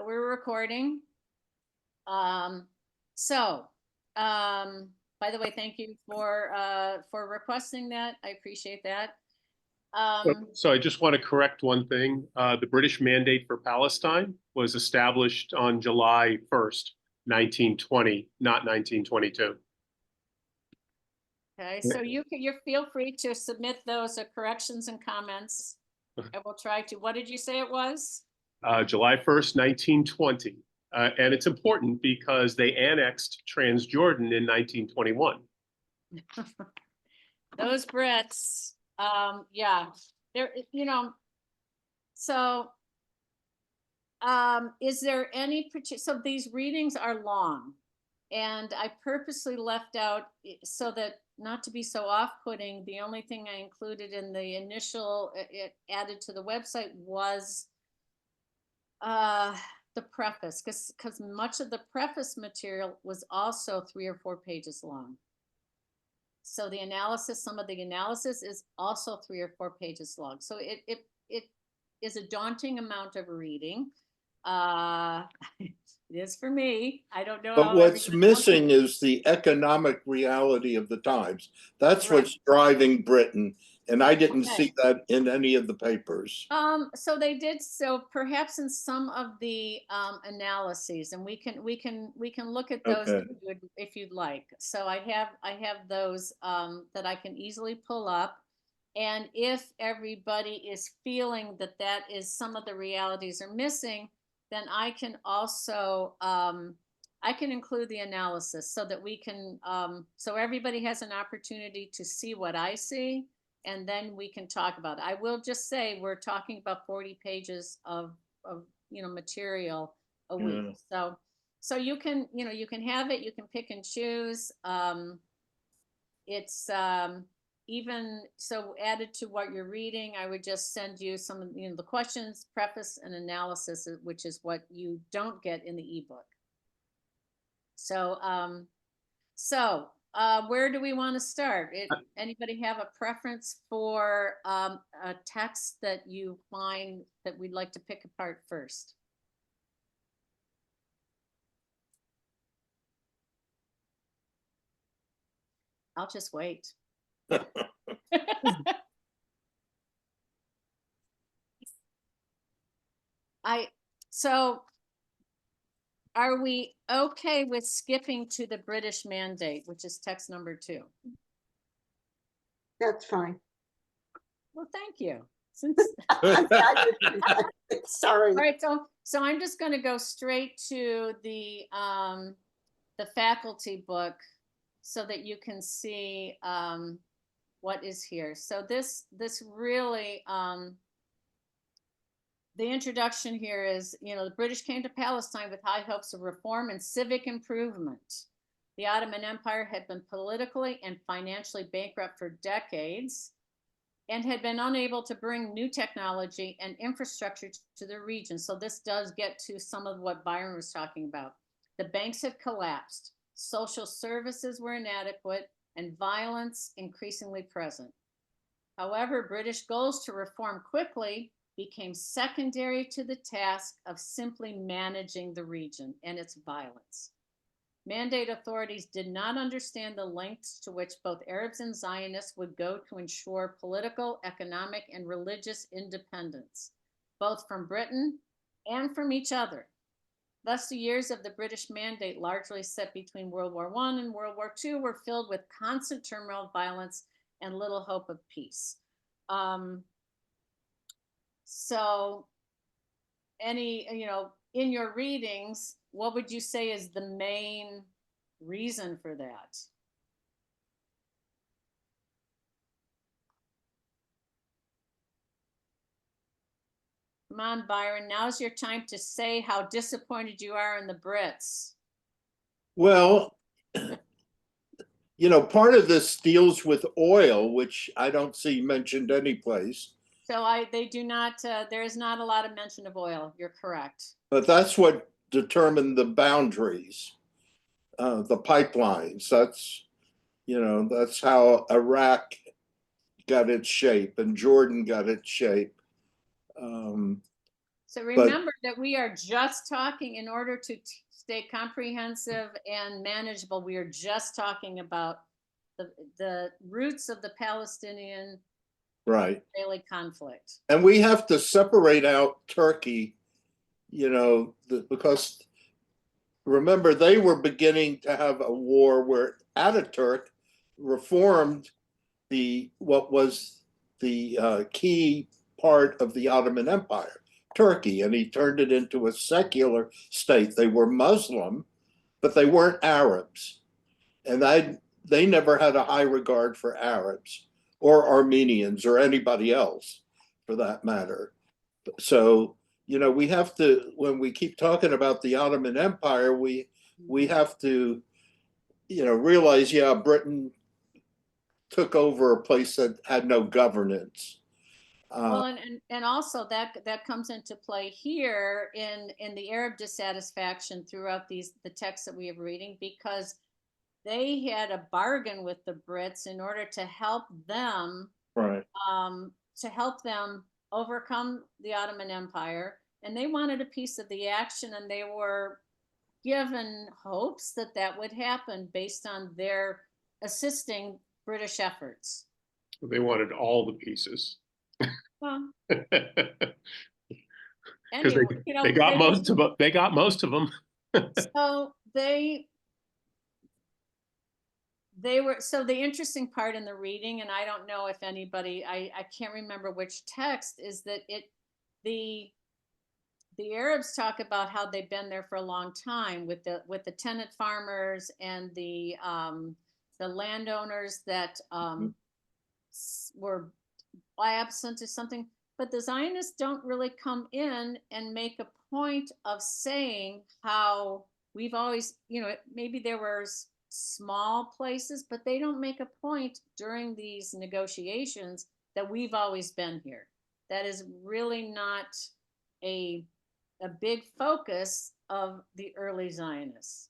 We're recording. Um, so, by the way, thank you for requesting that. I appreciate that. So I just want to correct one thing. The British Mandate for Palestine was established on July 1st, 1920, not 1922. Okay, so you feel free to submit those corrections and comments. I will try to. What did you say it was? July 1st, 1920. And it's important because they annexed Transjordan in 1921. Those Brits, yeah, they're, so, is there any particular, so these readings are long, and I purposely left out so that not to be so off-putting, the only thing I included in the initial, it added to the website was the preface, because much of the preface material was also 3 or 4 pages long. So the analysis, some of the analysis is also 3 or 4 pages long. So it is a daunting amount of reading. It is for me. I don't know. But what's missing is the economic reality of the times. That's Right. what's driving Britain. And I didn't Okay. see that in any of the papers. So they did, so perhaps in some of the analyses, and we can look at those Okay. if you'd like. So I have those that I can easily pull up. And if everybody is feeling that that is some of the realities are missing, then I can also I can include the analysis so that we can so everybody has an opportunity to see what I see, and then we can talk about it. I will just say we're talking about 40 pages of material a week. Yeah. So you can you can have it, you can pick and choose. It's even so added to what you're reading, I would just send you some of the questions, preface, and analysis, which is what you don't get in the ebook. So where do we want to start? Anybody have a preference for a text that you find that we'd like to pick apart first? I'll just wait. So are we okay with skipping to the British Mandate, which is text number 2? That's fine. Well, thank you. Sorry. All right, so I'm just going to go straight to the faculty book so that you can see what is here. So this really the introduction here is, the British came to Palestine with high hopes of reform and civic improvement. The Ottoman Empire had been politically and financially bankrupt for decades and had been unable to bring new technology and infrastructure to the region. So this does get to some of what Byron was talking about. The banks had collapsed, social services were inadequate, and violence increasingly present. However, British goals to reform quickly became secondary to the task of simply managing the region and its violence. Mandate authorities did not understand the lengths to which both Arabs and Zionists would go to ensure political, economic, and religious independence, both from Britain and from each other. Thus, the years of the British Mandate, largely set between World War I and World War II, were filled with constant turmoil, violence, and little hope of peace. So in your readings, what would you say is the main reason for that? Come on, Byron, now's your time to say how disappointed you are in the Brits. Well, part of this deals with oil, which I don't see mentioned anyplace. So they do not, there is not a lot of mention of oil. You're correct. But that's what determined the boundaries, the pipelines. That's how Iraq got its shape and Jordan got its shape. So remember that we are just talking, in order to stay comprehensive and manageable, we are just talking about the roots of the Palestinian Right. Israeli conflict. And we have to separate out Turkey, you know, because remember, they were beginning to have a war where Ataturk reformed what was the key part of the Ottoman Empire, Turkey, and he turned it into a secular state. They were Muslim, but they weren't Arabs, and they never had a high regard for Arabs or Armenians or anybody else, for that matter. So, you know, we have to, when we keep talking about the Ottoman Empire, we have to, you know, realize, yeah, Britain took over a place that had no governance. Well, and also that comes into play here in the Arab dissatisfaction throughout the texts that we have reading, because they had a bargain with the Brits in order to help them Right. Overcome the Ottoman Empire, and they wanted a piece of the action, and they were given hopes that that would happen based on their assisting British efforts. They wanted all the pieces. Well, Because anyway, they got most of them. They got most of them. So they were, so the interesting part in the reading, and I don't know if anybody, I can't remember which text, is that the Arabs talk about how they've been there for a long time with the tenant farmers and the landowners that were absent or something, but the Zionists don't really come in and make a point of saying how we've always, you know, maybe there were small places, but they don't make a point during these negotiations that we've always been here. That is really not a big focus of the early Zionists,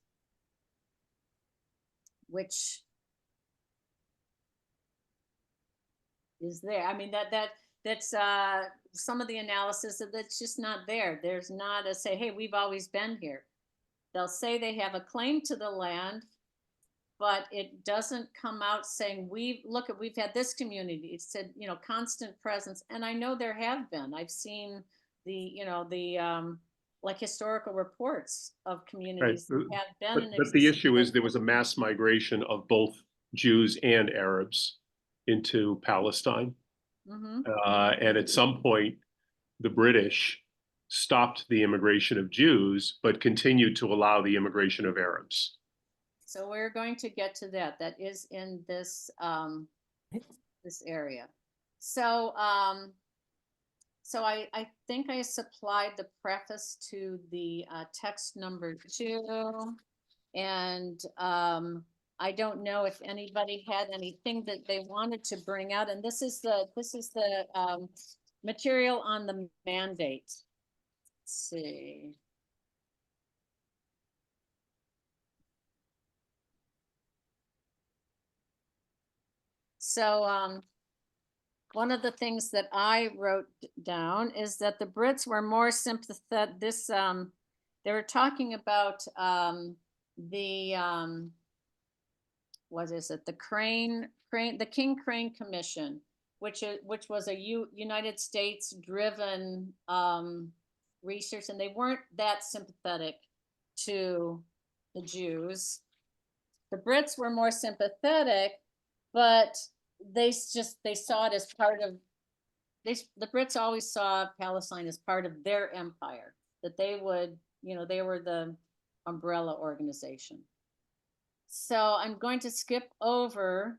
which is there. I mean, that's some of the analysis that's just not there. There's not a say, hey, we've always been here. They'll say they have a claim to the land, but it doesn't come out saying we've had this community. It said, you know, constant presence. And I know there have been. I've seen like historical reports of communities that have been. But the issue is there was a mass migration of both Jews and Arabs into Palestine. Mm-hmm. And at some point, the British stopped the immigration of Jews, but continued to allow the immigration of Arabs. So we're going to get to that. That is in this this area. So so I think I supplied the preface to the text number 2, and I don't know if anybody had anything that they wanted to bring out. And this is the material on the mandate. Let's see. So one of the things that I wrote down is that the Brits were more sympathetic. They were talking about what is it? The King Crane Commission, which was a United States driven research, and they weren't that sympathetic to the Jews. The Brits were more sympathetic, but they saw it as part of the Brits always saw Palestine as part of their empire, that they would, you know, they were the umbrella organization. So I'm going to skip over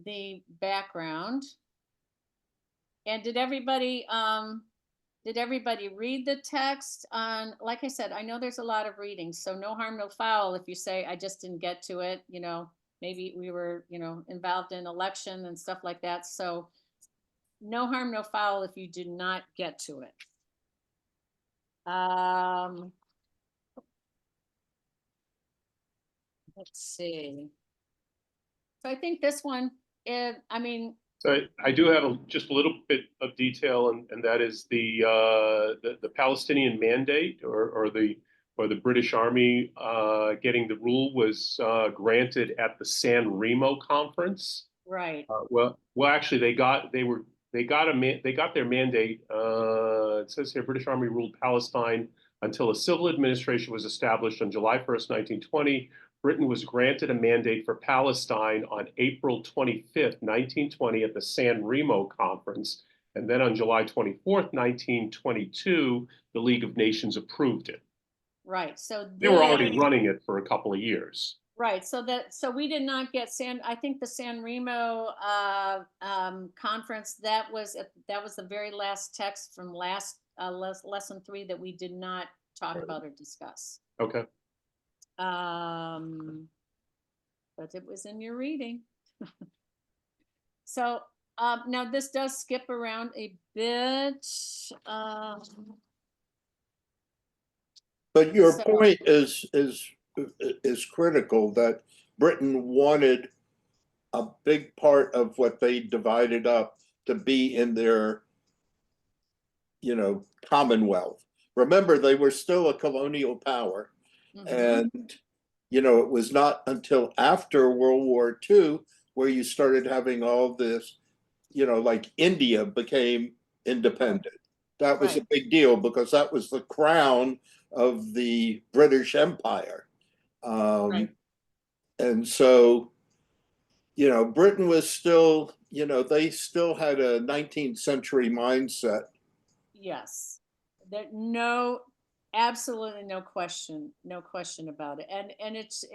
the background. And did everybody read the text? Like I said, I know there's a lot of reading, so no harm, no foul if you say I just didn't get to it, you know. Maybe we were, you know, involved in election and stuff like that. So no harm, no foul if you did not get to it. Let's see. So I think this one, I mean, So I do have just a little bit of detail, and that is the Palestinian mandate or the British Army getting the rule was granted at the San Remo conference. Right, Actually, they got their mandate. It says here, British Army ruled Palestine until a civil administration was established on July 1st, 1920. Britain was granted a mandate for Palestine on April 25th, 1920 at the San Remo Conference. And then on July 24th, 1922, the League of Nations approved it. right. So They were already running it for a couple of years. right. So we did not get I think the San Remo conference, that was the very last text from lesson 3 that we did not talk about or discuss. Okay. But it was in your reading. So now this does skip around a bit. But your So- point is critical, that Britain wanted a big part of what they divided up to be in their, Commonwealth. Remember, they were still a colonial power. Mhm. And, it was not until after World War II where you started having all this, like India became independent. That was a Right. big deal because that was the crown of the British Empire. Right. And so, Britain was still, they still had a 19th century mindset. Yes, there absolutely no question about it. And it's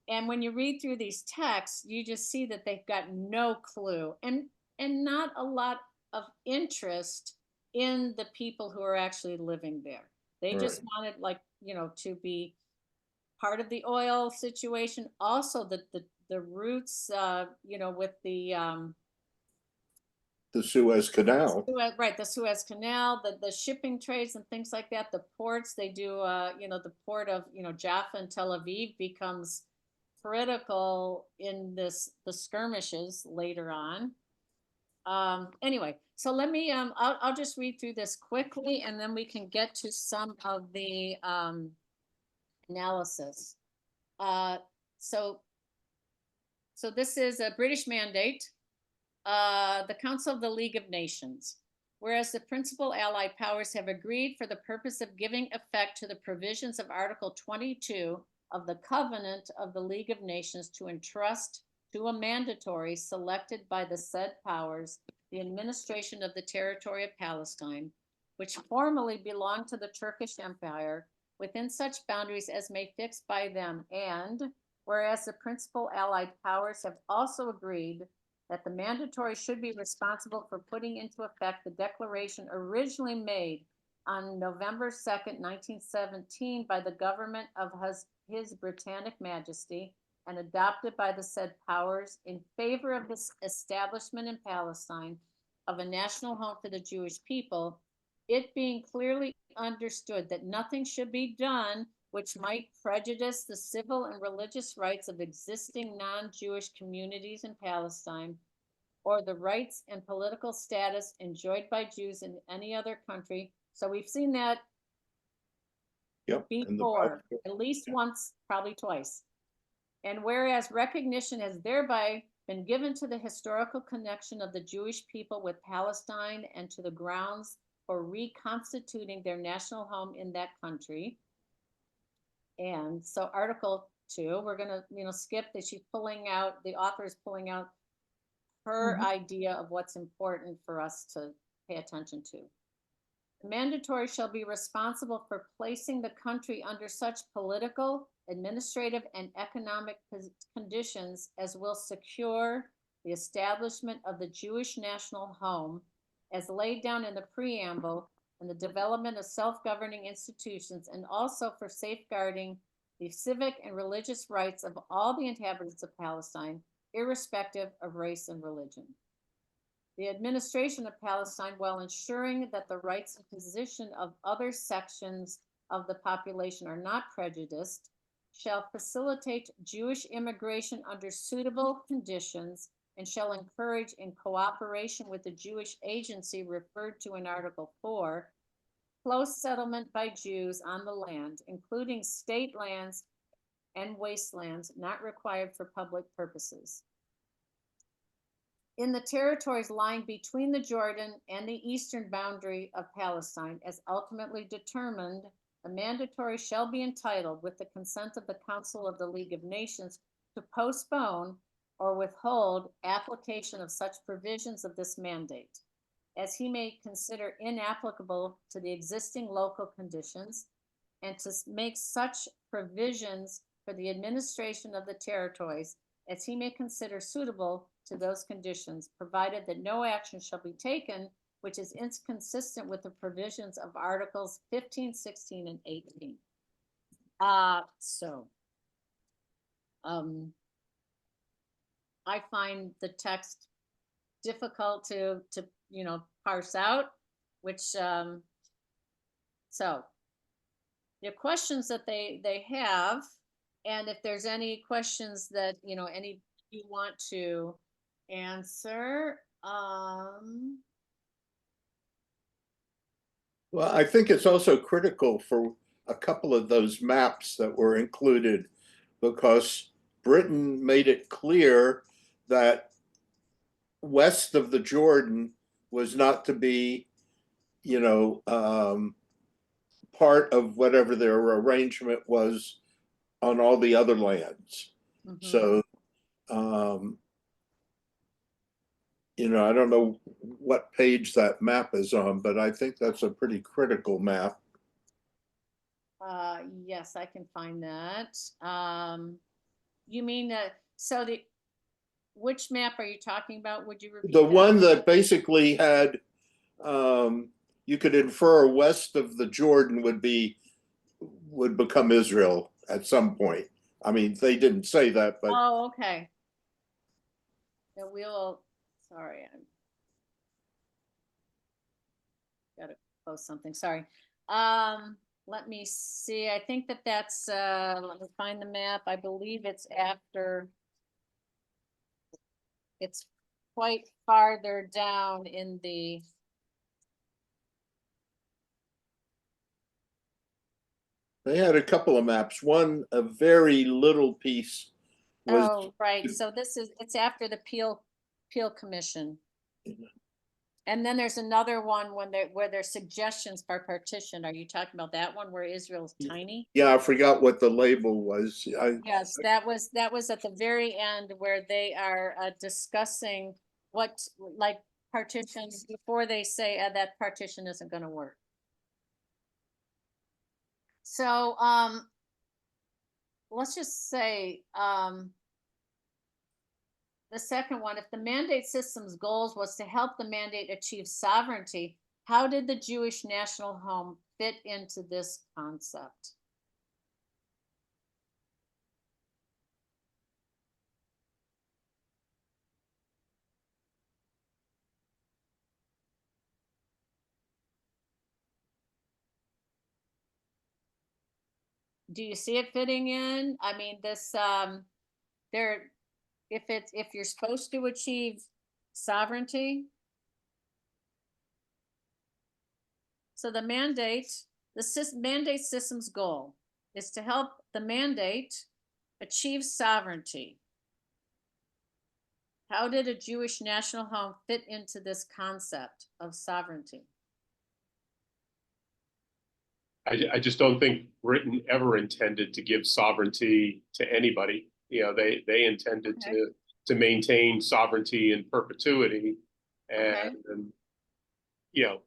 and when you read through these texts, you just see that they've got no clue and not a lot of interest in the people who are actually living there. They just wanted, like, to be part of the oil situation. Also the roots, with The Suez Canal. Right, the Suez Canal, the shipping trades and things like that, the ports, they do, the port of, Jaffa and Tel Aviv becomes critical in the skirmishes later on. Anyway, so let me, I'll just read through this quickly and then we can get to some of the analysis. So this is a British mandate. The Council of the League of Nations. Whereas the principal allied powers have agreed for the purpose of giving effect to the provisions of Article 22 of the Covenant of the League of Nations to entrust to a mandatory selected by the said powers the administration of the territory of Palestine, which formerly belonged to the Turkish Empire, within such boundaries as may fix by them. And whereas the principal allied powers have also agreed that the mandatory should be responsible for putting into effect the declaration originally made on November 2nd, 1917 by the government of His Britannic Majesty and adopted by the said powers in favor of this establishment in Palestine of a national home for the Jewish people, it being clearly understood that nothing should be done which might prejudice the civil and religious rights of existing non-Jewish communities in Palestine, or the rights and political status enjoyed by Jews in any other country. So we've seen that before, at least once, probably twice. And whereas recognition has thereby been given to the historical connection of the Jewish people with Palestine and to the grounds for reconstituting their national home in that country. And so Article 2, we're going to, skip that. The author is pulling out her idea of what's important for us to pay attention to. The mandatory shall be responsible for placing the country under such political, administrative, and economic conditions as will secure the establishment of the Jewish national home as laid down in the preamble and the development of self-governing institutions, and also for safeguarding the civic and religious rights of all the inhabitants of Palestine, irrespective of race and religion. The administration of Palestine, while ensuring that the rights and position of other sections of the population are not prejudiced, shall facilitate Jewish immigration under suitable conditions and shall encourage, in cooperation with the Jewish agency referred to in Article 4, close settlement by Jews on the land, including state lands and wastelands not required for public purposes. In the territories lying between the Jordan and the eastern boundary of Palestine, as ultimately determined, the mandatory shall be entitled, with the consent of the Council of the League of Nations, to postpone or withhold application of such provisions of this mandate, as he may consider inapplicable to the existing local conditions, and to make such provisions for the administration of the territories as he may consider suitable to those conditions, provided that no action shall be taken which is inconsistent with the provisions of Articles 15, 16, and 18. I find the text difficult to parse out, which, so the questions that they have, and if there's any questions that, any you want to answer, Well, I think it's also critical for a couple of those maps that were included, because Britain made it clear that west of the Jordan was not to be, part of whatever their arrangement was on all the other lands. mhm. So, I don't know what page that map is on, but I think that's a pretty critical map. Yes, I can find that. You mean which map are you talking about? Would you repeat The that? one that basically had, you could infer west of the Jordan would become Israel at some point. I mean, they didn't say that, but Oh, okay. Sorry, I gotta post something, sorry. Let me see, I think that's, let me find the map, I believe it's quite farther down in the, they had a couple of maps. One, a very little piece was, oh, right, so it's after the Peel Commission. And then there's another one where there's suggestions for partition. Are you talking about that one where Israel's tiny? yeah, I forgot what the label was. Yes, that was at the very end where they are discussing what, like, partitions before they say that partition isn't going to work. So let's just say the second one, if the mandate system's goals was to help the mandate achieve sovereignty, how did the Jewish national home fit into this concept? Do you see it fitting in? I mean, this, if you're supposed to achieve sovereignty, so the mandate system's goal is to help the mandate achieve sovereignty. How did a Jewish national home fit into this concept of sovereignty? I just don't think Britain ever intended to give sovereignty to anybody. They intended Okay. to maintain sovereignty in perpetuity, Okay. and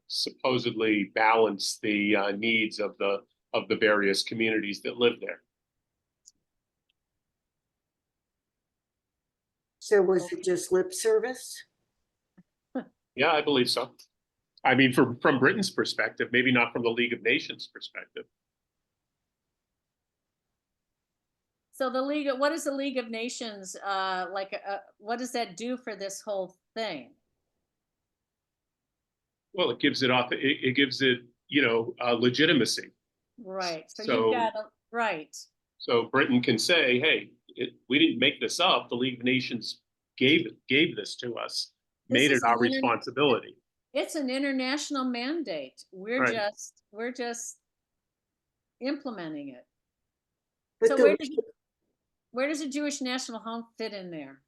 supposedly balance the needs of the various communities that live there. So was it just lip service? Yeah, I believe so. I mean, from Britain's perspective, maybe not from the League of Nations perspective. So what is the League of Nations, what does that do for this whole thing? Well, it gives it legitimacy. Right, so So- you've got, right, So Britain can say, hey, we didn't make this up. The League of Nations gave this to us, This made it is our an internet- responsibility. It's an international mandate. We're Right. just implementing it. But So the, where does a Jewish national home fit in there?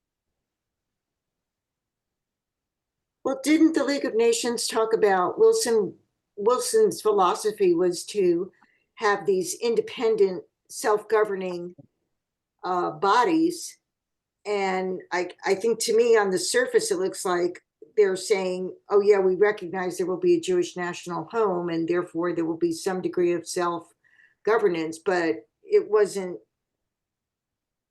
well, didn't the League of Nations talk about Wilson's philosophy was to have these independent, self-governing bodies. And I think to me on the surface, it looks like they're saying, oh yeah, we recognize there will be a Jewish national home and therefore there will be some degree of self-governance, but it wasn't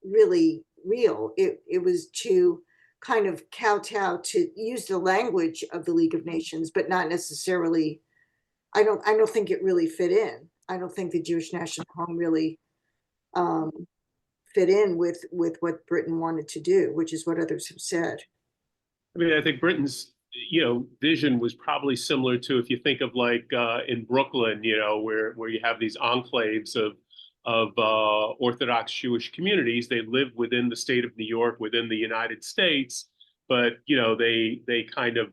really real. It was to kind of kowtow to use the language of the League of Nations, but not necessarily, I don't think it really fit in. I don't think the Jewish national home really fit in with what Britain wanted to do, which is what others have said. I mean, I think Britain's, vision was probably similar to, if you think of like in Brooklyn, where you have these enclaves of Orthodox Jewish communities. They live within the state of New York, within the United States, but they kind of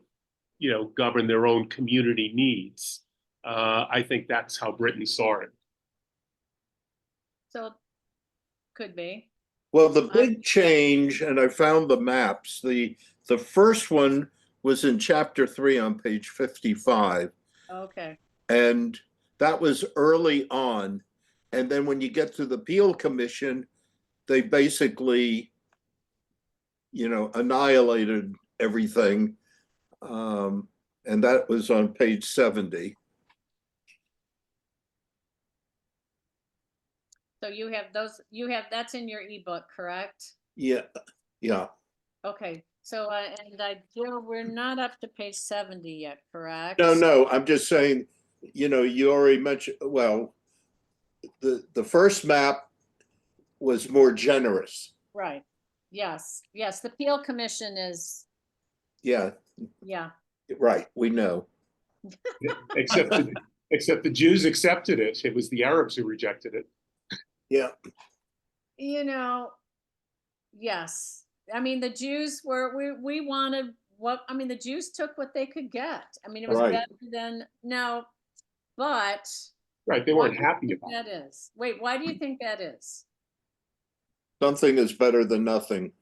govern their own community needs. I think that's how Britain saw it. So could be. Well, the big change, and I found the maps, the first one was in chapter 3 on page 55. Okay. And that was early on. And then when you get to the Peel Commission, they basically, annihilated everything. And that was on page 70. So that's in your ebook, correct? Yeah, yeah. Okay. So, we're not up to page 70 yet, correct? No, I'm just saying, you already mentioned, well, the first map was more generous. Right. Yes. The Peel Commission is, Yeah, yeah. right. We know. Except the Jews accepted it. It was the Arabs who rejected it. Yeah. Yes. I mean, the Jews we wanted the Jews took what they could get. I mean, it was Right. better than now, but Right. They why weren't do you happy think about it. that is? Wait, why do you think that is? Something is better than nothing.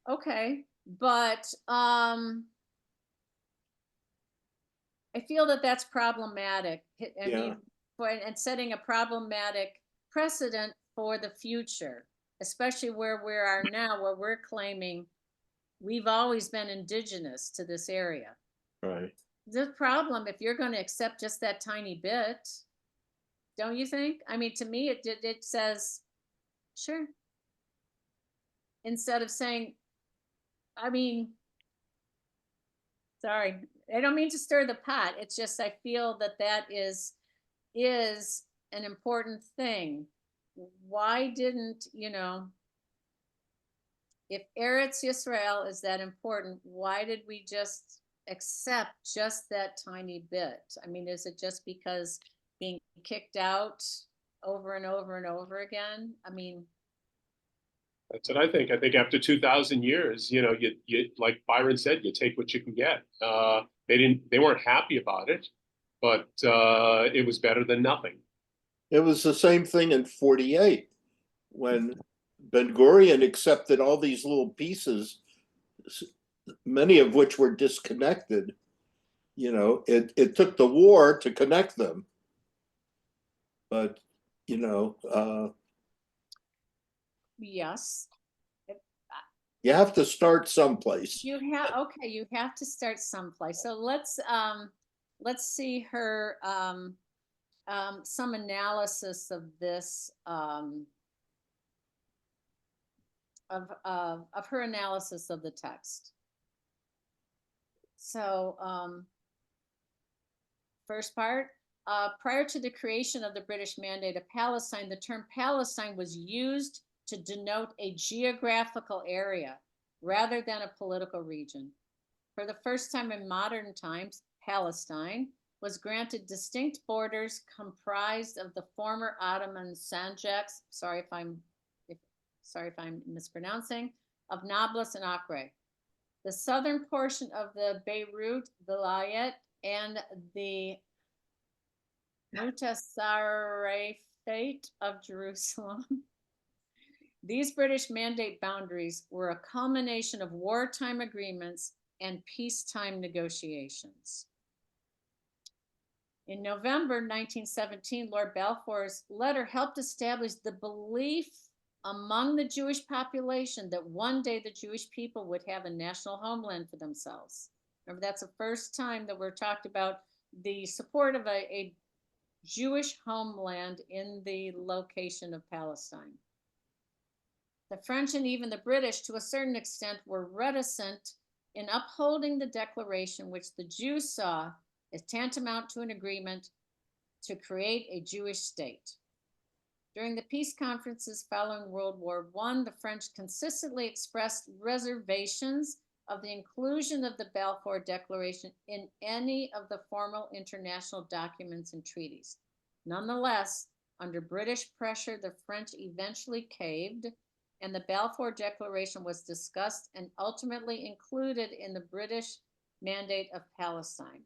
Okay, but I feel that that's problematic. I mean, and setting a problematic precedent for the future, especially where we are now, where we're claiming we've always been indigenous to this area. Right. The problem, if you're going to accept just that tiny bit, don't you think? I mean, to me, it says, sure. Instead of saying, sorry, I don't mean to stir the pot. It's just I feel that is an important thing. Why didn't, if Eretz Yisrael is that important, why did we just accept just that tiny bit? I mean, is it just because being kicked out over and over and over again? I mean, that's what I think. I think after 2,000 years, you like Byron said, you take what you can get. They weren't happy about it, but it was better than nothing. It was the same thing in 48 when Ben-Gurion accepted all these little pieces, many of which were disconnected. It took the war to connect them. But, yes. You have to start someplace. You have to start someplace. So let's see her some analysis of this of her analysis of the text. So first part, prior to the creation of the British Mandate of Palestine, the term Palestine was used to denote a geographical area rather than a political region. For the first time in modern times, Palestine was granted distinct borders comprised of the former Ottoman Sanjaks, sorry if I'm mispronouncing, of Nablus and Acre. The southern portion of the Beirut Vilayet and the Mutasarrifate of Jerusalem. These British Mandate boundaries were a culmination of wartime agreements and peacetime negotiations. In November 1917, Lord Balfour's letter helped establish the belief among the Jewish population that one day the Jewish people would have a national homeland for themselves. Remember, that's the first time that we're talked about the support of a Jewish homeland in the location of Palestine. The French and even the British, to a certain extent, were reticent in upholding the declaration, which the Jews saw as tantamount to an agreement to create a Jewish state. During the peace conferences following World War I, the French consistently expressed reservations of the inclusion of the Balfour Declaration in any of the formal international documents and treaties. Nonetheless, under British pressure, the French eventually caved, and the Balfour Declaration was discussed and ultimately included in the British Mandate of Palestine.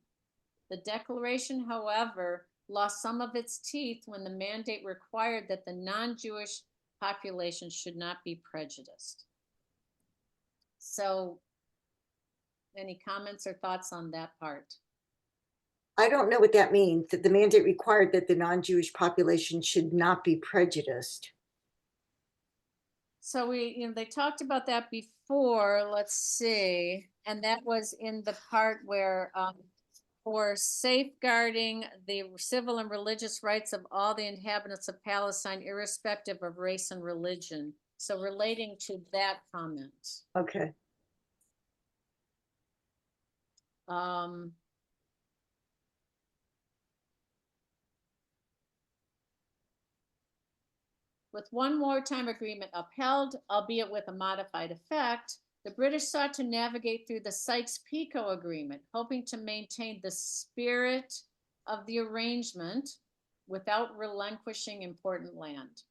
The declaration, however, lost some of its teeth when the mandate required that the non-Jewish population should not be prejudiced. So, any comments or thoughts on that part? I don't know what that means, that the mandate required that the non-Jewish population should not be prejudiced. So they talked about that before, let's see, and that was in the part where for safeguarding the civil and religious rights of all the inhabitants of Palestine, irrespective of race and religion. So relating to that comment. Okay. With one wartime agreement upheld, albeit with a modified effect, the British sought to navigate through the Sykes-Picot Agreement, hoping to maintain the spirit of the arrangement without relinquishing important land.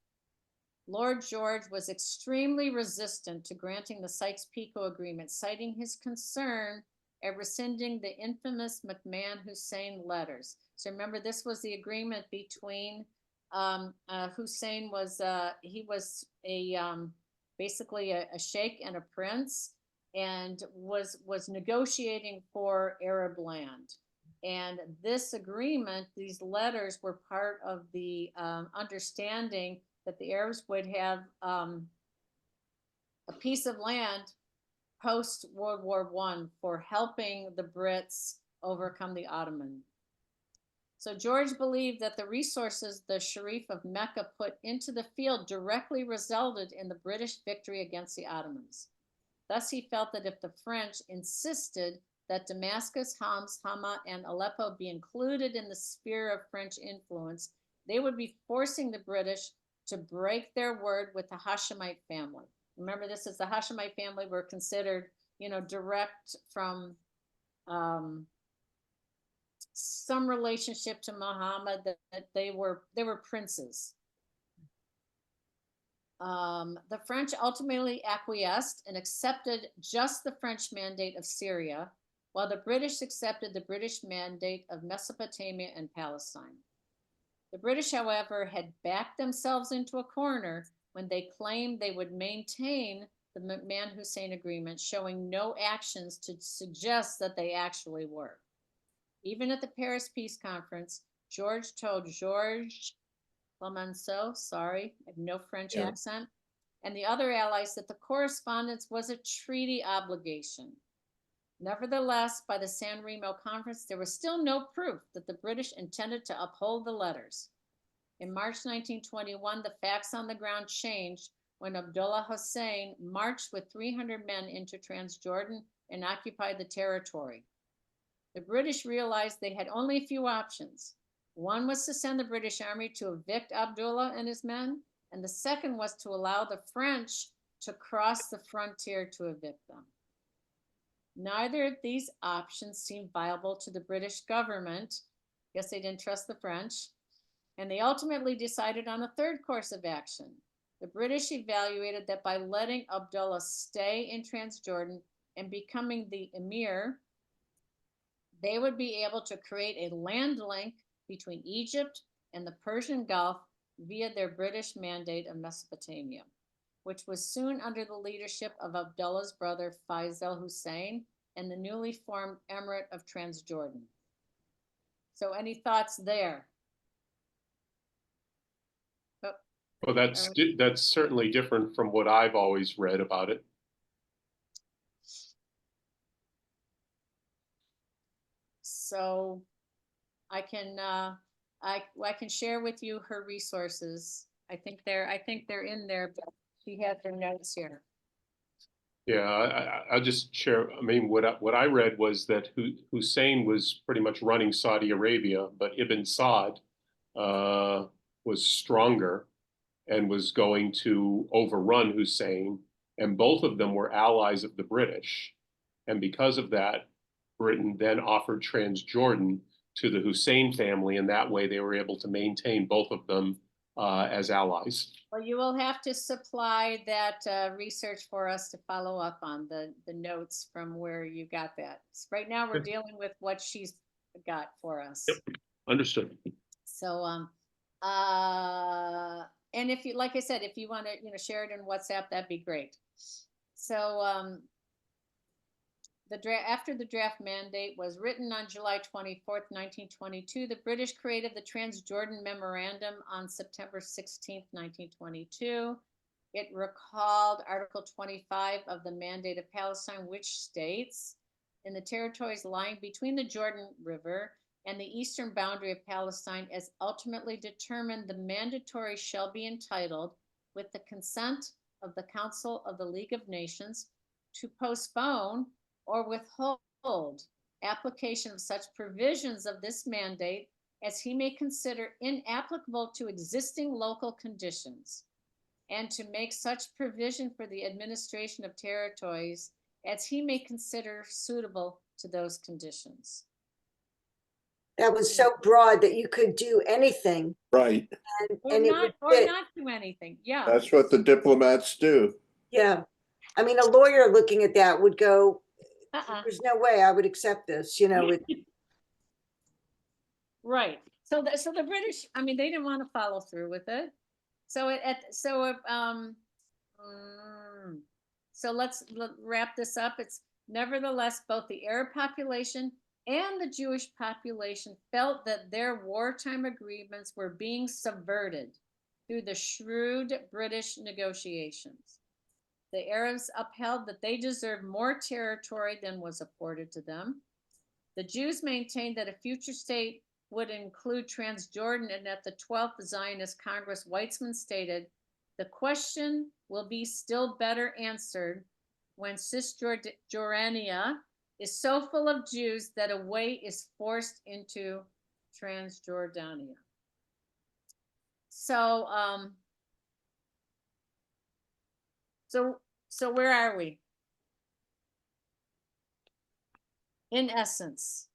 Lord George was extremely resistant to granting the Sykes-Picot Agreement, citing his concern at rescinding the infamous McMahon-Hussein letters. So remember, this was the agreement between Hussein was he was a basically a sheikh and a prince, and was negotiating for Arab land. And this agreement, these letters, were part of the understanding that the Arabs would have a piece of land post World War I for helping the Brits overcome the Ottoman. So George believed that the resources the Sharif of Mecca put into the field directly resulted in the British victory against the Ottomans. Thus, he felt that if the French insisted that Damascus, Homs, Hama, and Aleppo be included in the sphere of French influence, they would be forcing the British to break their word with the Hashemite family. Remember, this is the Hashemite family were considered, direct from some relationship to Muhammad, that they were princes. The French ultimately acquiesced and accepted just the French mandate of Syria, while the British accepted the British mandate of Mesopotamia and Palestine. The British, however, had backed themselves into a corner when they claimed they would maintain the McMahon-Hussein Agreement, showing no actions to suggest that they actually were. Even at the Paris Peace Conference, George told Georges Clemenceau, sorry, I have no French accent, and the other allies that the correspondence was a treaty obligation. Nevertheless, by the San Remo Conference, there was still no proof that the British intended to uphold the letters. In March 1921, the facts on the ground changed when Abdullah Hussein marched with 300 men into Transjordan and occupied the territory. The British realized they had only a few options. One was to send the British army to evict Abdullah and his men, and the second was to allow the French to cross the frontier to evict them. Neither of these options seemed viable to the British government. Guess they didn't trust the French. And they ultimately decided on a third course of action. The British evaluated that by letting Abdullah stay in Transjordan and becoming the emir, they would be able to create a land link between Egypt and the Persian Gulf via their British Mandate of Mesopotamia, which was soon under the leadership of Abdullah's brother Faisal Hussein and the newly formed Emirate of Transjordan. So any thoughts there? Well, that's certainly different from what I've always read about it. So I can I can share with you her resources. I think they're in there, but she had their notes here. Yeah, I'll just share. I mean, what I read was that Hussein was pretty much running Saudi Arabia, but Ibn Saud was stronger and was going to overrun Hussein, and both of them were allies of the British. And because of that, Britain then offered Transjordan to the Hussein family, and that way they were able to maintain both of them as allies. Well, you will have to supply that research for us to follow up on the notes from where you got that. Right now, we're dealing with what she's got for us. Yep. Understood. So, and if you, like I said, if you want to, share it in WhatsApp, that'd be great. So, after the draft mandate was written on July 24th, 1922, the British created the Transjordan Memorandum on September 16th, 1922. It recalled Article 25 of the Mandate of Palestine, which states, in the territories lying between the Jordan River and the eastern boundary of Palestine, as ultimately determined, the mandatory shall be entitled, with the consent of the Council of the League of Nations, to postpone or withhold application of such provisions of this mandate as he may consider inapplicable to existing local conditions, and to make such provision for the administration of territories as he may consider suitable to those conditions. That was so broad that you could do anything. Right. Or not do anything. Yeah. That's what the diplomats do. Yeah. I mean, a lawyer looking at that would go, there's no way I would accept this, Right. So the British, I mean, they didn't want to follow through with it. So so let's wrap this up. It's nevertheless both the Arab population and the Jewish population felt that their wartime agreements were being subverted through the shrewd British negotiations. The Arabs upheld that they deserved more territory than was afforded to them. The Jews maintained that a future state would include Transjordan, and at the 12th Zionist Congress, Weizmann stated, "The question will be still better answered when Cisjordania is so full of Jews that a way is forced into Transjordania." So where are we? In essence.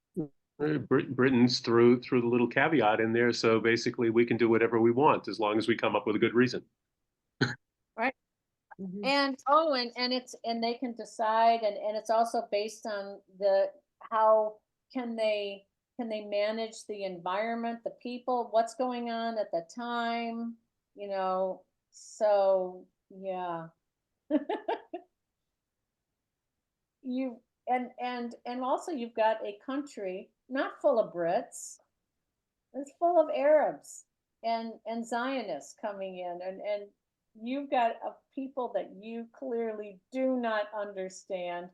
Britain's threw the little caveat in there, so basically we can do whatever we want as long as we come up with a good reason. Right. Mhm. And they can decide, and it's also based on how can they manage the environment, the people, what's going on at the time, so yeah. And also you've got a country not full of Brits, it's full of Arabs and Zionists coming in, and you've got a people that you clearly do not understand.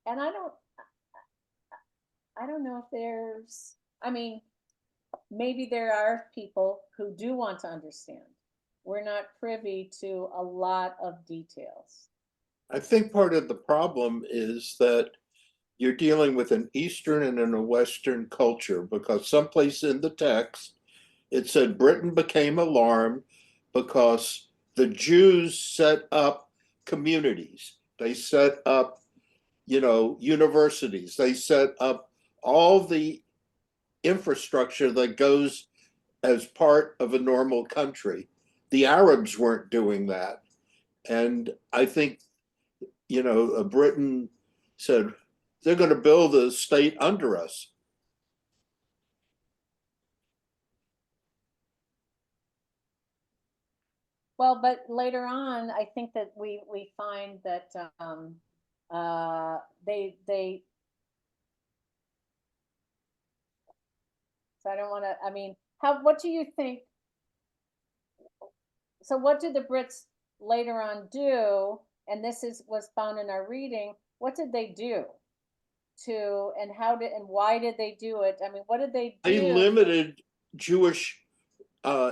And I don't know if maybe there are people who do want to understand. We're not privy to a lot of details. I think part of the problem is that you're dealing with an Eastern and a Western culture, because someplace in the text, it said Britain became alarmed because the Jews set up communities. They set up, universities. They set up all the infrastructure that goes as part of a normal country. The Arabs weren't doing that. And I think Britain said they're going to build a state under us. Well, but later on, I think that we find that they so I don't want to, I mean, what do you think? So what did the Brits later on do? And this was found in our reading. What did they do to, and why did they do it? I mean, what did they They do? limited Jewish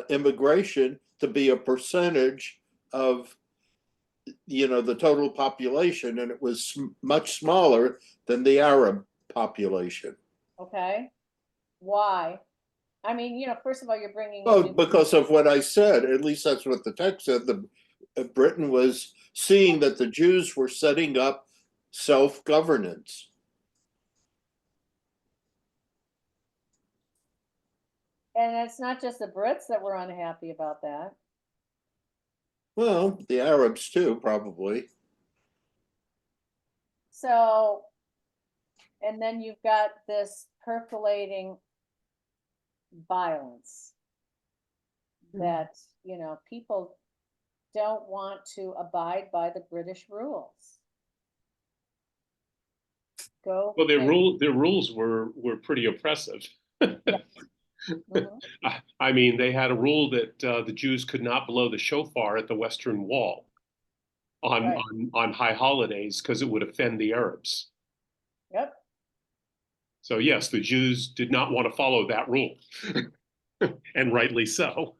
immigration to be a percentage of the total population, and it was much smaller than the Arab population. Okay. Why? I mean, first of all, you're bringing in Oh, because of what I said. At least that's what the text said. Britain was seeing that the Jews were setting up self-governance. and it's not just the Brits that were unhappy about that. Well, the Arabs too, probably. So, and then you've got this percolating violence that, people don't want to abide by the British rules. Go. Well, their rules were pretty oppressive. Mhm. I mean, they had a rule that the Jews could not blow the shofar at the Western Wall on Right. on high holidays because it would offend the Arabs. Yep. So yes, the Jews did not want to follow that rule, and rightly so.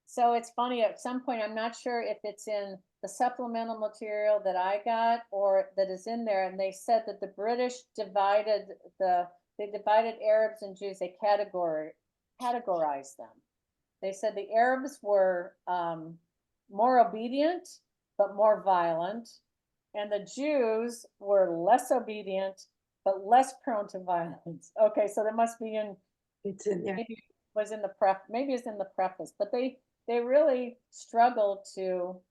So it's funny, at some point, I'm not sure if it's in the supplemental material that I got or that is in there, and they said that the British divided Arabs and Jews, they categorized them. They said the Arabs were more obedient, but more violent, and the Jews were less obedient, but less prone to violence. Okay, so there must be It's in there. maybe maybe it's in the preface, but they really struggle to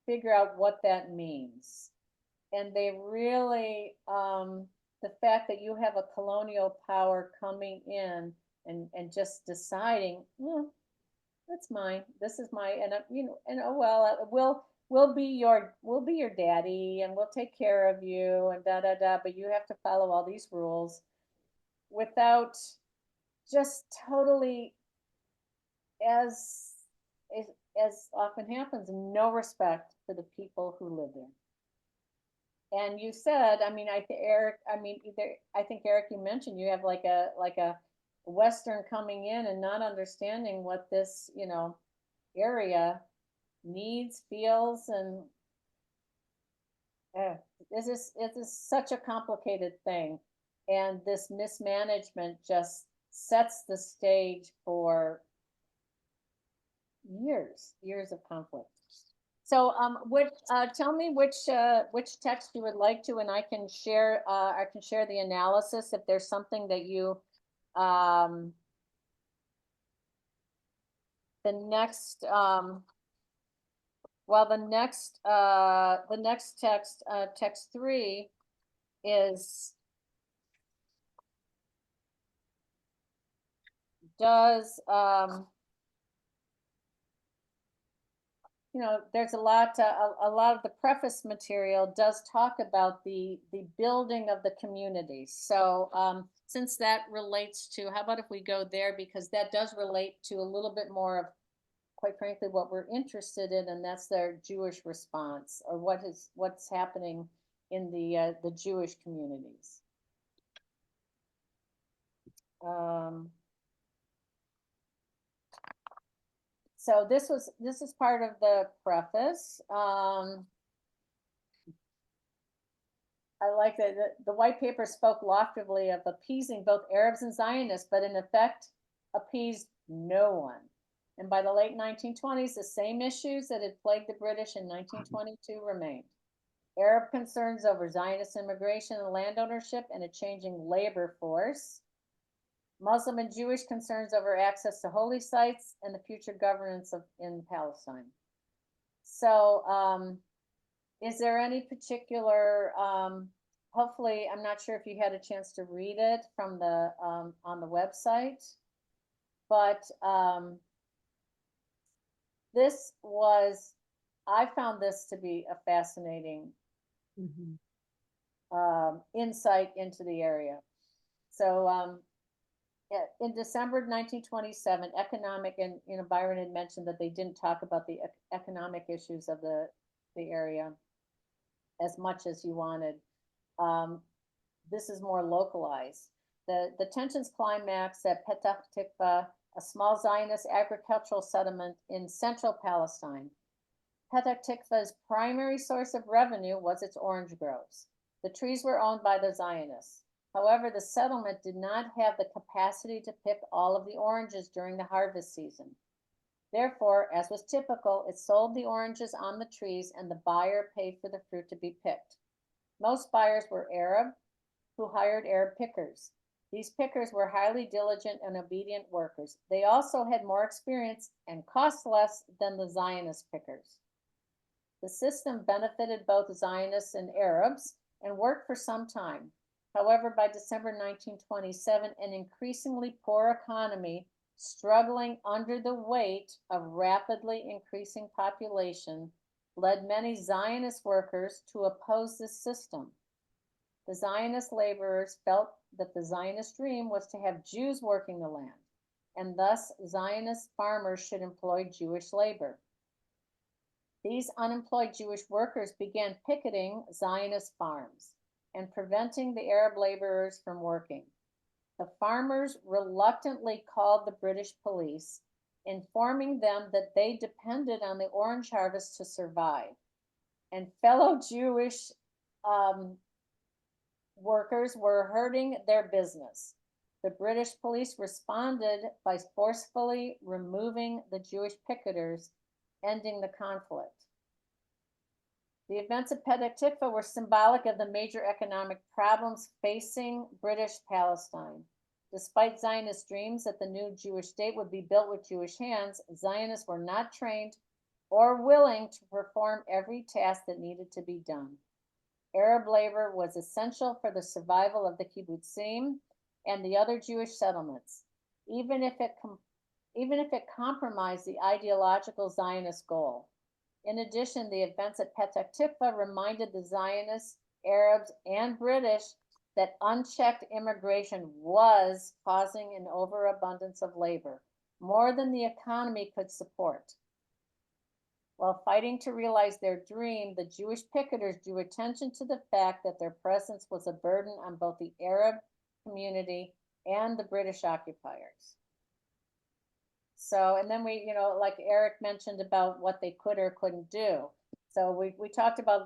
figure out what that means. And they really, the fact that you have a colonial power coming in and just deciding, that's mine. This is my, and oh well, we'll be your daddy, and we'll take care of you, and da da da. But you have to follow all these rules without just totally, as as often happens, no respect for the people who live there. And you said, I mean, I think Eric, you mentioned you have like a Western coming in and not understanding what this, area needs, feels, and this is such a complicated thing. And this mismanagement just sets the stage for years of conflict. So, tell me which text you would like to, and I can share the analysis if there's something that you, the next, the next text, text 3 is, does, there's a lot of the preface material does talk about the building of the community. So since that relates to, how about if we go there, because that does relate to a little bit more of, quite frankly, what we're interested in, and that's their Jewish response, or what's happening in the Jewish communities. So this is part of the preface. I like that the white paper spoke loftily of appeasing both Arabs and Zionists, but in effect appeased no one. And by the late 1920s, the same issues that had plagued the British in 1922 remained. Arab concerns over Zionist immigration and land ownership and a changing labor force. Muslim and Jewish concerns over access to holy sites and the future governance in Palestine. So Is there any particular, hopefully, I'm not sure if you had a chance to read it from the, on the website, but, this was, I found this to be a fascinating insight into the area. So in December 1927, economic, and Byron had mentioned that they didn't talk about the economic issues of the area as much as you wanted. This is more localized. The tensions climax at Petah Tikva, a small Zionist agricultural settlement in central Palestine. Petah Tikva's primary source of revenue was its orange groves. The trees were owned by the Zionists. However, the settlement did not have the capacity to pick all of the oranges during the harvest season. Therefore, as was typical, it sold the oranges on the trees and the buyer paid for the fruit to be picked. Most buyers were Arab, who hired Arab pickers. These pickers were highly diligent and obedient workers. They also had more experience and cost less than the Zionist pickers. The system benefited both Zionists and Arabs and worked for some time. However, by December 1927, an increasingly poor economy, struggling under the weight of rapidly increasing population, led many Zionist workers to oppose this system. The Zionist laborers felt that the Zionist dream was to have Jews working the land, and thus Zionist farmers should employ Jewish labor. These unemployed Jewish workers began picketing Zionist farms and preventing the Arab laborers from working. The farmers reluctantly called the British police, informing them that they depended on the orange harvest to survive. And fellow Jewish workers were hurting their business. The British police responded by forcefully removing the Jewish picketers, ending the conflict. The events of Petah Tikva were symbolic of the major economic problems facing British Palestine. Despite Zionist dreams that the new Jewish state would be built with Jewish hands, Zionists were not trained or willing to perform every task that needed to be done. Arab labor was essential for the survival of the kibbutzim and the other Jewish settlements, even if it compromised the ideological Zionist goal. In addition, the events at Petah Tikva reminded the Zionists, Arabs, and British that unchecked immigration was causing an overabundance of labor, more than the economy could support. While fighting to realize their dream, the Jewish picketers drew attention to the fact that their presence was a burden on both the Arab community and the British occupiers. So, and then we, like Eric mentioned about what they could or couldn't do. So we talked about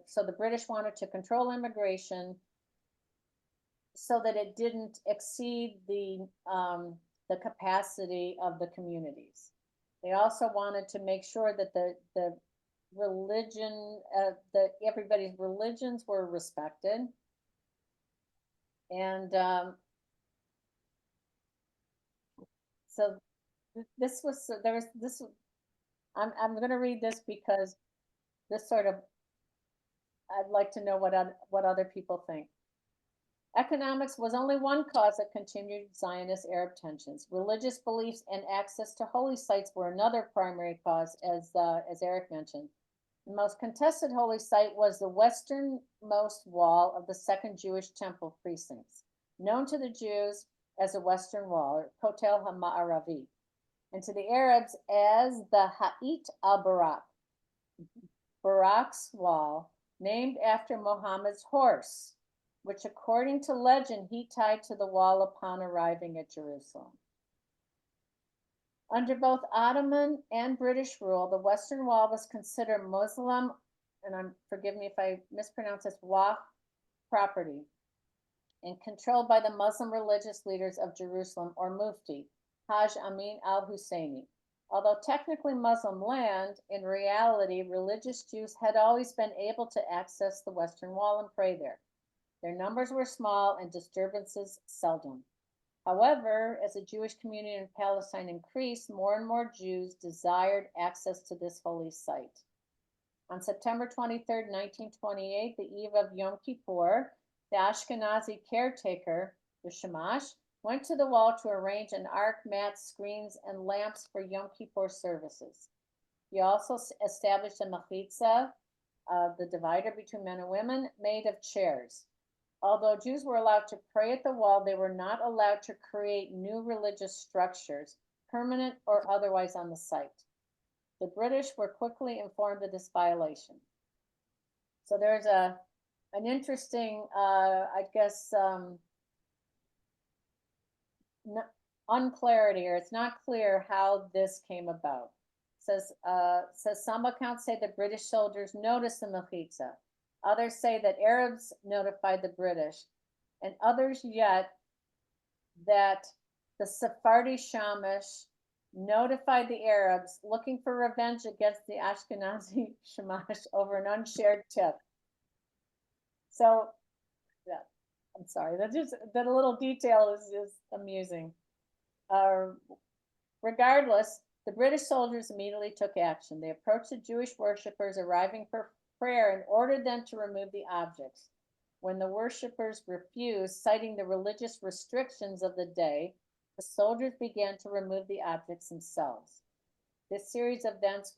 so the British wanted to control immigration so that it didn't exceed the capacity of the communities. They also wanted to make sure that the religion, that everybody's religions were respected. And so this was, there was this, I'm going to read this because this sort of, I'd like to know what other people think. Economics was only one cause of continued Zionist Arab tensions. Religious beliefs and access to holy sites were another primary cause, as Eric mentioned. The most contested holy site was the westernmost wall of the Second Jewish Temple precincts, known to the Jews as the Western Wall, or Kotel HaMa'aravi, and to the Arabs as the Ha'it al-Barak, Barak's Wall, named after Muhammad's horse, which according to legend he tied to the wall upon arriving at Jerusalem. Under both Ottoman and British rule, the Western Wall was considered Muslim, and forgive me if I mispronounce this, Waqf property, and controlled by the Muslim religious leaders of Jerusalem, or Mufti, Haj Amin al-Husseini. Although technically Muslim land, in reality, religious Jews had always been able to access the Western Wall and pray there. Their numbers were small and disturbances seldom. However, as the Jewish community in Palestine increased, more and more Jews desired access to this holy site. On September 23rd, 1928, the eve of Yom Kippur, the Ashkenazi caretaker, the Shamash, went to the wall to arrange an ark, mats, screens, and lamps for Yom Kippur services. He also established a mechitza, the divider between men and women, made of chairs. Although Jews were allowed to pray at the wall, they were not allowed to create new religious structures, permanent or otherwise, on the site. The British were quickly informed of this violation. So there's an interesting, I guess, unclarity, or it's not clear how this came about. Says some accounts say that British soldiers noticed the mechitza. Others say that Arabs notified the British, and others yet that the Sephardi Shamash notified the Arabs looking for revenge against the Ashkenazi Shamash over an unshared tip. So, yeah, I'm sorry, that little detail is amusing. Regardless, the British soldiers immediately took action. They approached the Jewish worshippers arriving for prayer and ordered them to remove the objects. When the worshippers refused, citing the religious restrictions of the day, the soldiers began to remove the objects themselves. This series of events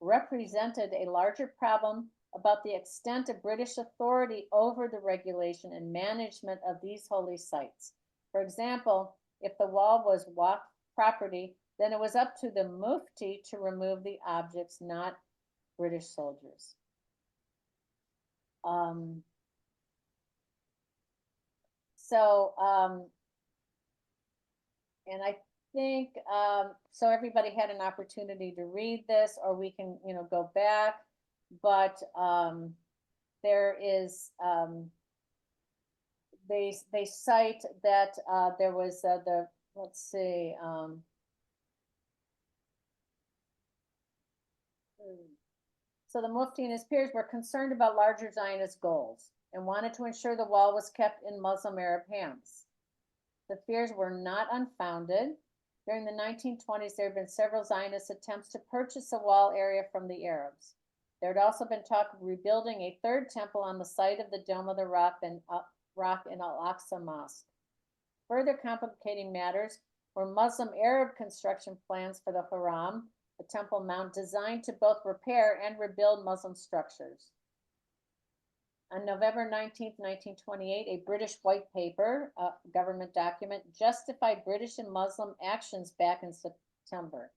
represented a larger problem about the extent of British authority over the regulation and management of these holy sites. For example, if the wall was Waqf property, then it was up to the Mufti to remove the objects, not British soldiers. And I think, so everybody had an opportunity to read this, or we can, go back, but there is, they cite that there was let's see, so the Mufti and his peers were concerned about larger Zionist goals and wanted to ensure the wall was kept in Muslim Arab hands. The fears were not unfounded. During the 1920s, there had been several Zionist attempts to purchase the wall area from the Arabs. There had also been talk of rebuilding a third temple on the site of the Dome of the Rock in Al-Aqsa Mosque. Further complicating matters were Muslim Arab construction plans for the Haram, the Temple Mount, designed to both repair and rebuild Muslim structures. On November 19, 1928, a British white paper, government document, justified British and Muslim actions back in September.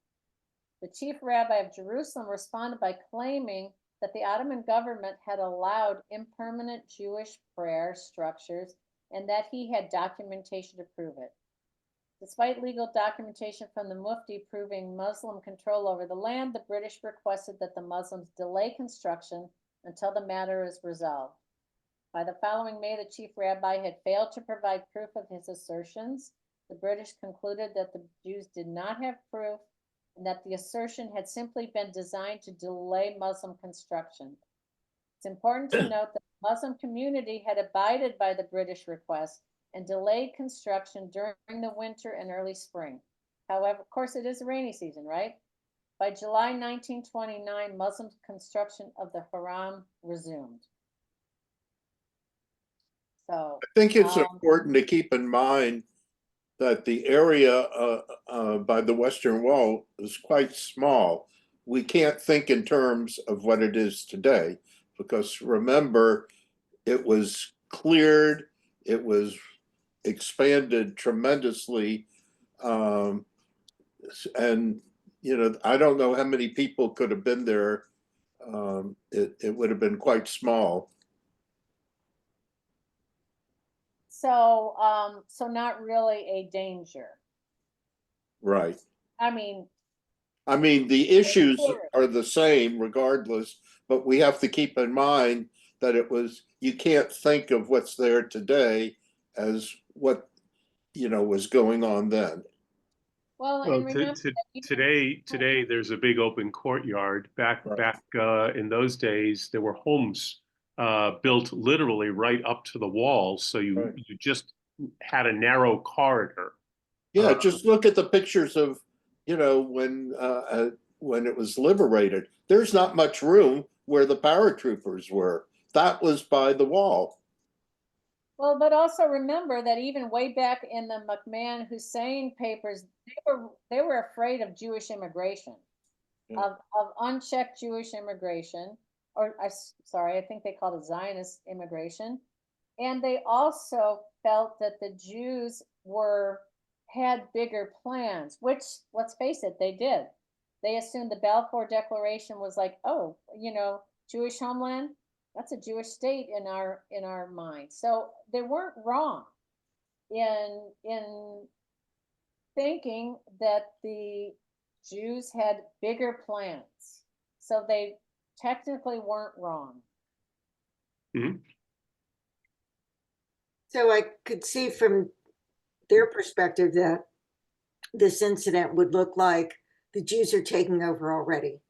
The chief rabbi of Jerusalem responded by claiming that the Ottoman government had allowed impermanent Jewish prayer structures and that he had documentation to prove it. Despite legal documentation from the Mufti proving Muslim control over the land, the British requested that the Muslims delay construction until the matter is resolved. By the following May, the chief rabbi had failed to provide proof of his assertions. The British concluded that the Jews did not have proof and that the assertion had simply been designed to delay Muslim construction. It's important to note that the Muslim community had abided by the British request and delayed construction during the winter and early spring. However, of course, it is a rainy season, right? By July 1929, Muslim construction of the Haram resumed. So I think it's important to keep in mind that the area by the Western Wall is quite small. We can't think in terms of what it is today, because remember, it was cleared, it was expanded tremendously, and I don't know how many people could have been there. It would have been quite small. So not really a danger. Right. I mean, the issues are the same regardless, but we have to keep in mind that you can't think of what's there today as what, was going on then. well, and remember today there's a big open courtyard. Back in those days, there were homes built literally right up to the walls, so you just had a narrow corridor. Yeah, just look at the pictures of when when it was liberated. There's not much room where the paratroopers were. That was by the wall. Well, but also remember that even way back in the McMahon Hussein papers, they were afraid of Jewish immigration, Yeah. of unchecked Jewish immigration, or sorry, I think they called it Zionist immigration. And they also felt that the Jews had bigger plans, which, let's face it, they did. They assumed the Balfour Declaration was like, oh, Jewish homeland, that's a Jewish state in our mind. So they weren't wrong in thinking that the Jews had bigger plans. So they technically weren't wrong. So I could see from their perspective that this incident would look like the Jews are taking over already.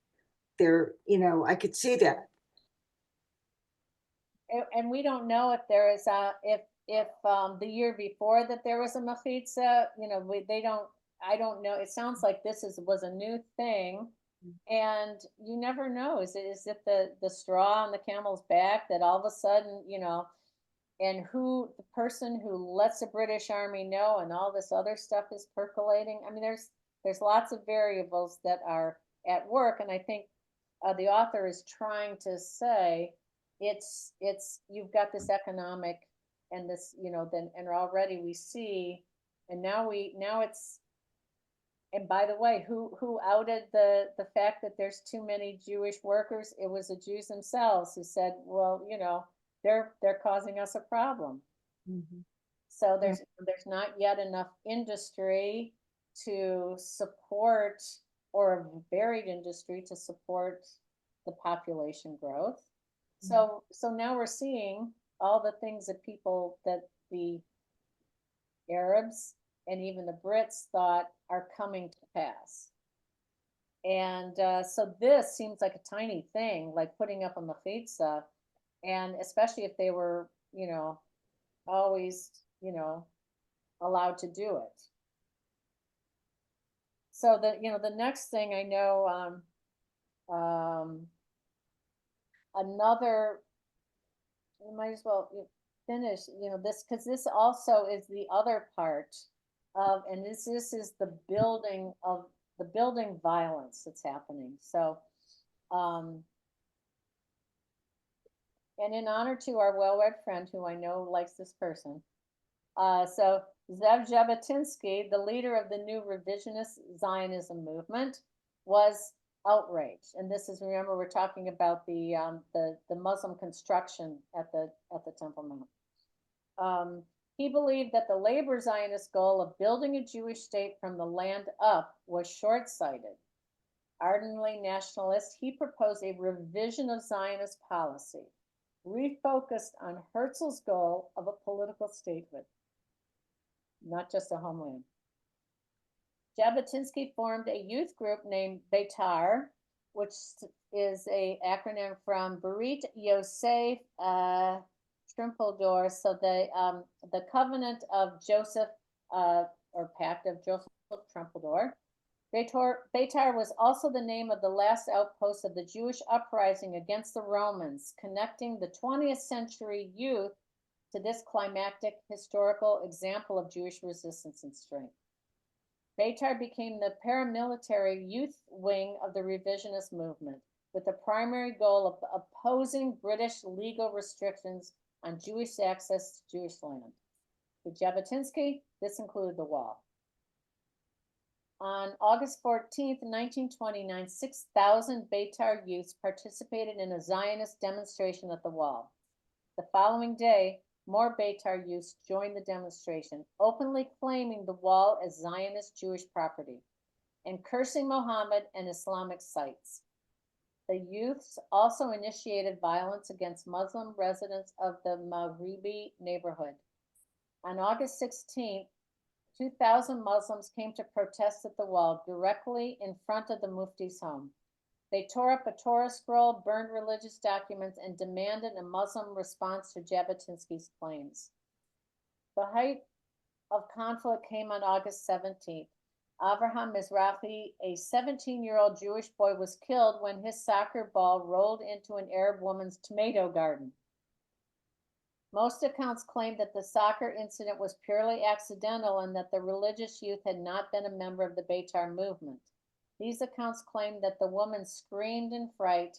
I could see that. And we don't know if there is if the year before that there was a mechitza, I don't know. It sounds like was a new thing, and you never know. Is it the straw on the camel's back that all of a sudden, and who the person who lets the British Army know, and all this other stuff is percolating? I mean, there's lots of variables that are at work, and I think the author is trying to say it's you've got this economic and this, then, and already we see, and now it's, and by the way, who outed the fact that there's too many Jewish workers? It was the Jews themselves who said, well, they're causing us a problem. So there's not yet enough industry to support, or a varied industry to support the population growth. So now we're seeing all the things that the Arabs and even the Brits thought are coming to pass. And so this seems like a tiny thing, like putting up a mechitza, and especially if they were, always, allowed to do it. So the next thing I know, another, we might as well finish, this, because this also is the other part of, and this is the building violence that's happening. So, and in honor to our well-read friend, who I know likes this person, so Zev Jabotinsky, the leader of the new revisionist Zionism movement, was outraged. And this is, remember, we're talking about the Muslim construction at the Temple Mount. He believed that the labor Zionist goal of building a Jewish state from the land up was short-sighted. Ardently nationalist, he proposed a revision of Zionist policy, refocused on Herzl's goal of a political statehood, not just a homeland. Jabotinsky formed a youth group named Beitar, which is an acronym from Berit Yosef Trumpeldor. So the Covenant of Joseph, or Pact of Joseph Trumpeldor. Beitar was also the name of the last outpost of the Jewish uprising against the Romans, connecting the 20th century youth to this climactic historical example of Jewish resistance and strength. Beitar became the paramilitary youth wing of the revisionist movement, with the primary goal of opposing British legal restrictions on Jewish access to Jewish land. For Jabotinsky, this included the wall. On August 14th, 1929, 6,000 Beitar youths participated in a Zionist demonstration at the wall. The following day, more Beitar youths joined the demonstration, openly claiming the wall as Zionist Jewish property and cursing Mohammed and Islamic sites. The youths also initiated violence against Muslim residents of the Maghribi neighborhood. On August 16th, 2,000 Muslims came to protest at the wall directly in front of the Mufti's home. They tore up a Torah scroll, burned religious documents, and demanded a Muslim response to Jabotinsky's claims. The height of conflict came on August 17th. Avraham Mizrahi, a 17-year-old Jewish boy, was killed when his soccer ball rolled into an Arab woman's tomato garden. Most accounts claim that the soccer incident was purely accidental and that the religious youth had not been a member of the Beitar movement. These accounts claim that the woman screamed in fright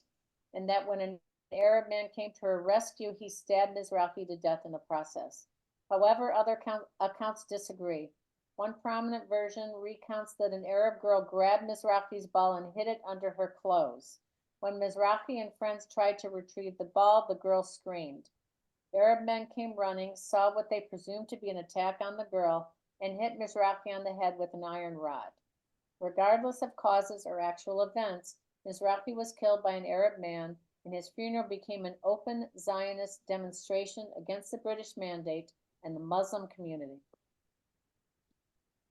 and that when an Arab man came to her rescue, he stabbed Mizrahi to death in the process. However, other accounts disagree. One prominent version recounts that an Arab girl grabbed Mizrahi's ball and hid it under her clothes. When Mizrahi and friends tried to retrieve the ball, the girl screamed. Arab men came running, saw what they presumed to be an attack on the girl, and hit Mizrahi on the head with an iron rod. Regardless of causes or actual events, Mizrahi was killed by an Arab man, and his funeral became an open Zionist demonstration against the British Mandate and the Muslim community.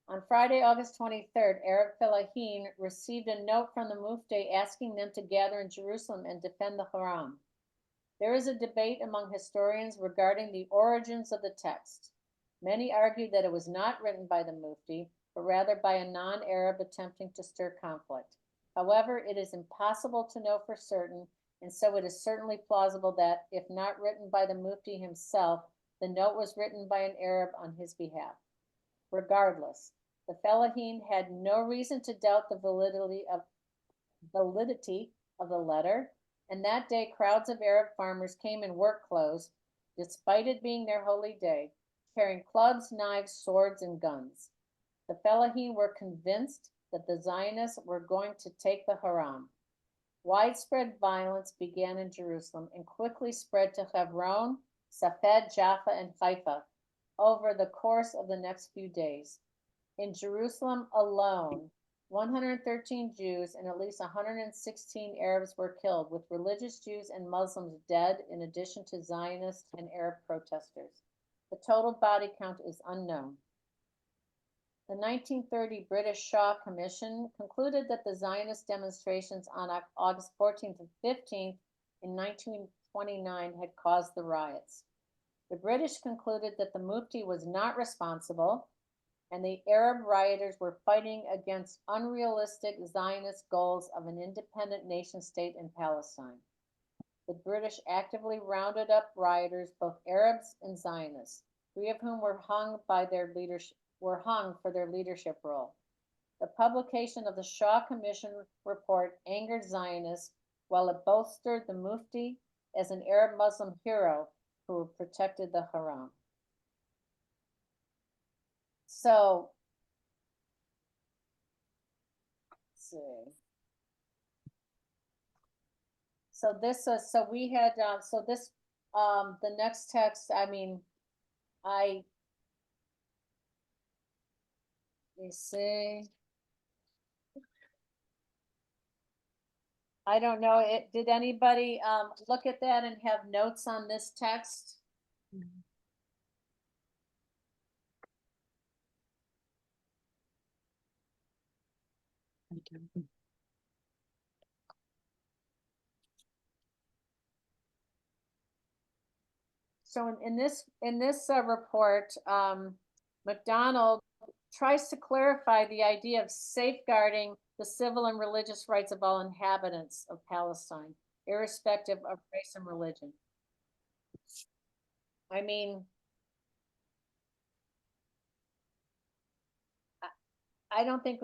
On Friday, August 23rd, Arab Fellahin received a note from the Mufti asking them to gather in Jerusalem and defend the Haram. There is a debate among historians regarding the origins of the text. Many argue that it was not written by the Mufti, but rather by a non-Arab attempting to stir conflict. However, it is impossible to know for certain, and so it is certainly plausible that, if not written by the Mufti himself, the note was written by an Arab on his behalf. Regardless, the Fellahin had no reason to doubt the validity of the letter, and that day crowds of Arab farmers came in work clothes, despite it being their holy day, carrying clubs, knives, swords, and guns. The Fellahin were convinced that the Zionists were going to take the Haram. Widespread violence began in Jerusalem and quickly spread to Hebron, Safed, Jaffa, and Haifa over the course of the next few days. In Jerusalem alone, 113 Jews and at least 116 Arabs were killed, with religious Jews and Muslims dead, in addition to Zionist and Arab protesters. The total body count is unknown. The 1930 British Shaw Commission concluded that the Zionist demonstrations on August 14th and 15th in 1929 had caused the riots. The British concluded that the Mufti was not responsible, and the Arab rioters were fighting against unrealistic Zionist goals of an independent nation-state in Palestine. The British actively rounded up rioters, both Arabs and Zionists, 3 of whom were hung for their leadership role. The publication of the Shaw Commission report angered Zionists, while it bolstered the Mufti as an Arab Muslim hero who protected the Haram. So, let's see. So this is, so we had, so this, the next text, I mean, let me see. I don't know, did anybody, look at that and have notes on this text? So in this report, McDonald tries to clarify the idea of safeguarding the civil and religious rights of all inhabitants of Palestine, irrespective of race and religion. I mean, I don't think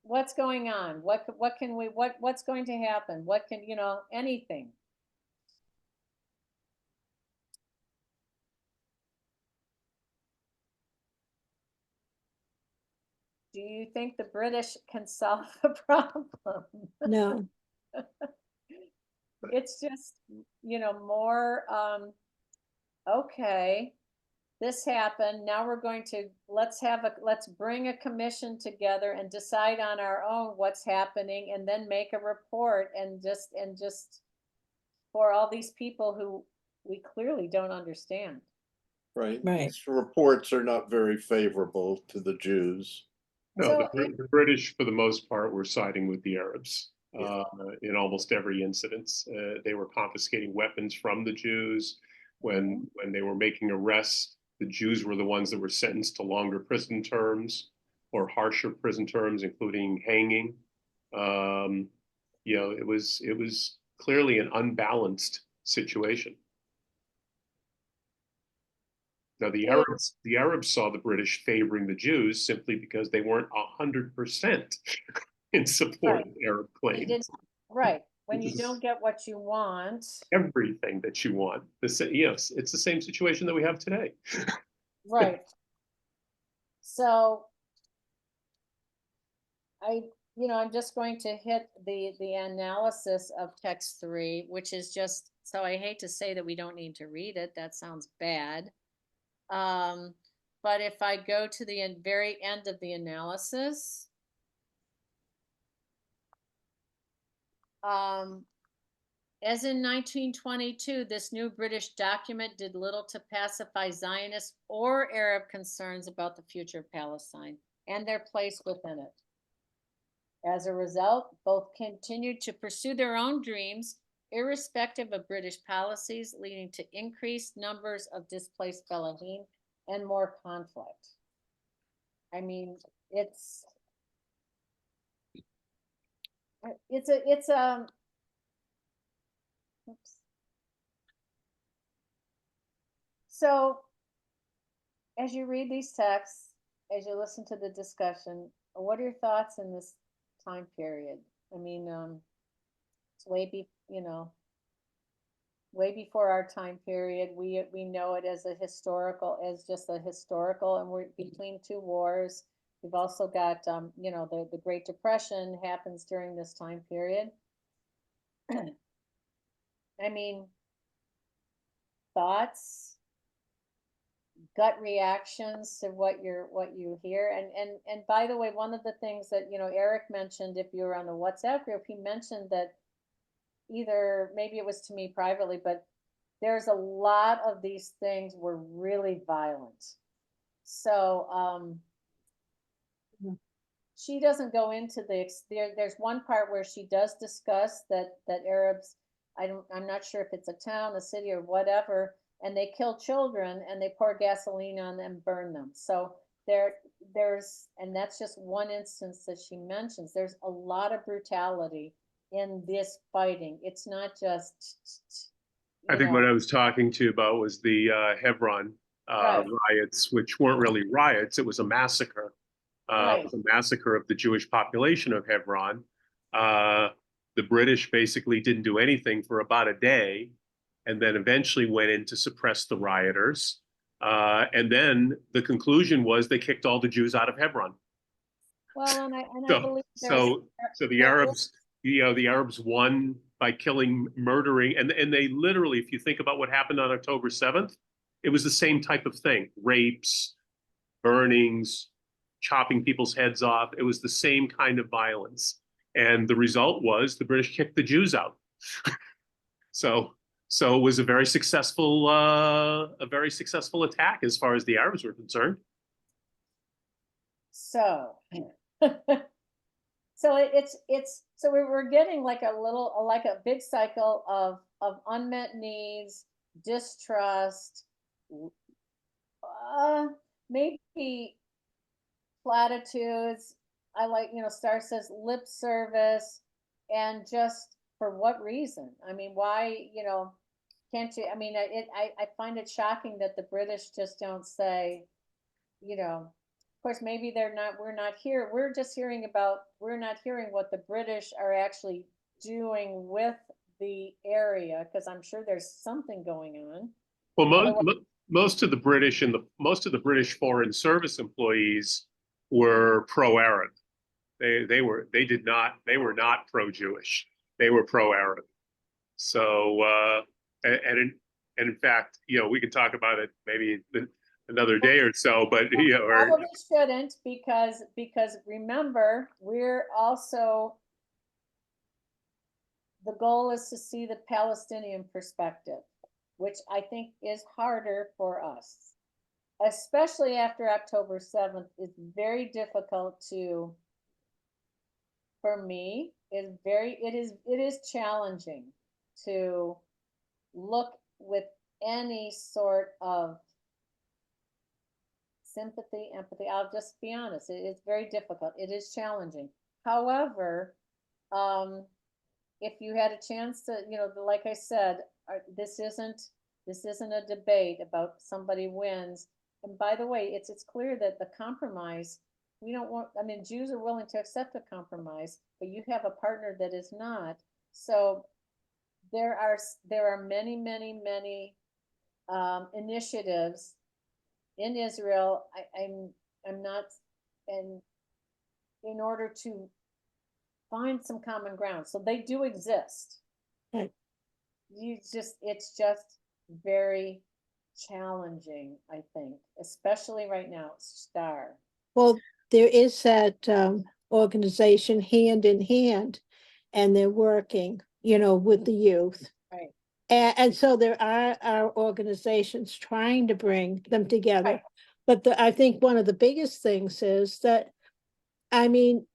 what's going on? What's going to happen? What can, anything. Do you think the British can solve the problem? No. It's just, more, okay, this happened. Now we're going to, let's bring a commission together and decide on our own what's happening, and then make a report, and just for all these people who we clearly don't understand. Right. Right. These reports are not very favorable to the Jews. No, So the British, for the most part, were siding with the Arabs Yeah. in almost every incident. They were confiscating weapons from the Jews when they were making arrests. The Jews were the ones that were sentenced to longer prison terms or harsher prison terms, including hanging. You know, it was clearly an unbalanced situation. Now Yeah. the Arabs saw the British favoring the Jews simply because they weren't 100% in support Right. of the Arab You claim. didn't, right, when you don't get what you want, Everything that you want. Yes, it's the same situation that we have today. right. So I'm just going to hit the analysis of text 3, which is just, so I hate to say that we don't need to read it. That sounds bad. But if I go to the very end of the analysis, as in 1922, this new British document did little to pacify Zionist or Arab concerns about the future of Palestine and their place within it. As a result, both continued to pursue their own dreams, irrespective of British policies, leading to increased numbers of displaced Fellahin and more conflict. I mean, it's oops. So as you read these texts, as you listen to the discussion, what are your thoughts in this time period? I mean, it's way before our time period. We know it as just a historical, and we're between two wars. We've also got, the Great Depression happens during this time period. I mean, thoughts, gut reactions to what you hear, and by the way, one of the things that Eric mentioned, if you were on the WhatsApp group, he mentioned that either maybe it was to me privately, but there's a lot of these things were really violent. So she doesn't go into there's one part where she does discuss that Arabs, I'm not sure if it's a town, a city, or whatever, and they kill children and they pour gasoline on them, burn them. So there's and that's just one instance that she mentions. There's a lot of brutality in this fighting. It's not just I think what I was talking to you about was the Hebron Right. riots, which weren't really riots. It was a massacre. Right. It was a massacre of the Jewish population of Hebron. The British basically didn't do anything for about a day, and then eventually went in to suppress the rioters. And then the conclusion was they kicked all the Jews out of Hebron. Well, and I So, believe so the there Arabs, the Arabs won by killing, murdering, and they literally, if you think about what happened on October 7th, it was the same type of thing: rapes, burnings, chopping people's heads off. It was the same kind of violence, and the result was the British kicked the Jews out. So, it was a very successful attack as far as the Arabs were concerned. so. So so we're getting like a big cycle of unmet needs, distrust, maybe platitudes. Star says lip service, and just for what reason? I mean, why, can't you? I mean, I find it shocking that the British just don't say, of course, maybe we're not here. We're not hearing what the British are actually doing with the area, because I'm sure there's something going on. Well, most of the British and most of the British Foreign Service employees were pro-Arab. They were not pro-Jewish. They were pro-Arab. So and in fact, we could talk about it maybe another day or so, but Probably shouldn't, because remember, we're also, the goal is to see the Palestinian perspective, which I think is harder for us, especially after October 7th. It's very difficult for me, it is challenging to look with any sort of sympathy, empathy. I'll just be honest, it is very difficult. It is challenging. However, if you had a chance to, like I said, this isn't a debate about somebody wins. And by the way, it's clear that the compromise, we don't want, I mean, Jews are willing to accept a compromise, but you have a partner that is not. So there are many, many, many initiatives in Israel. I'm not, and in order to find some common ground, so they do exist. Right. It's just very challenging, I think, especially right now. Star. Well, there is that organization Hand in Hand, and they're working, with the youth. Right. And so there are organizations trying to bring them together. Right. But I think one of the biggest things is that, I mean,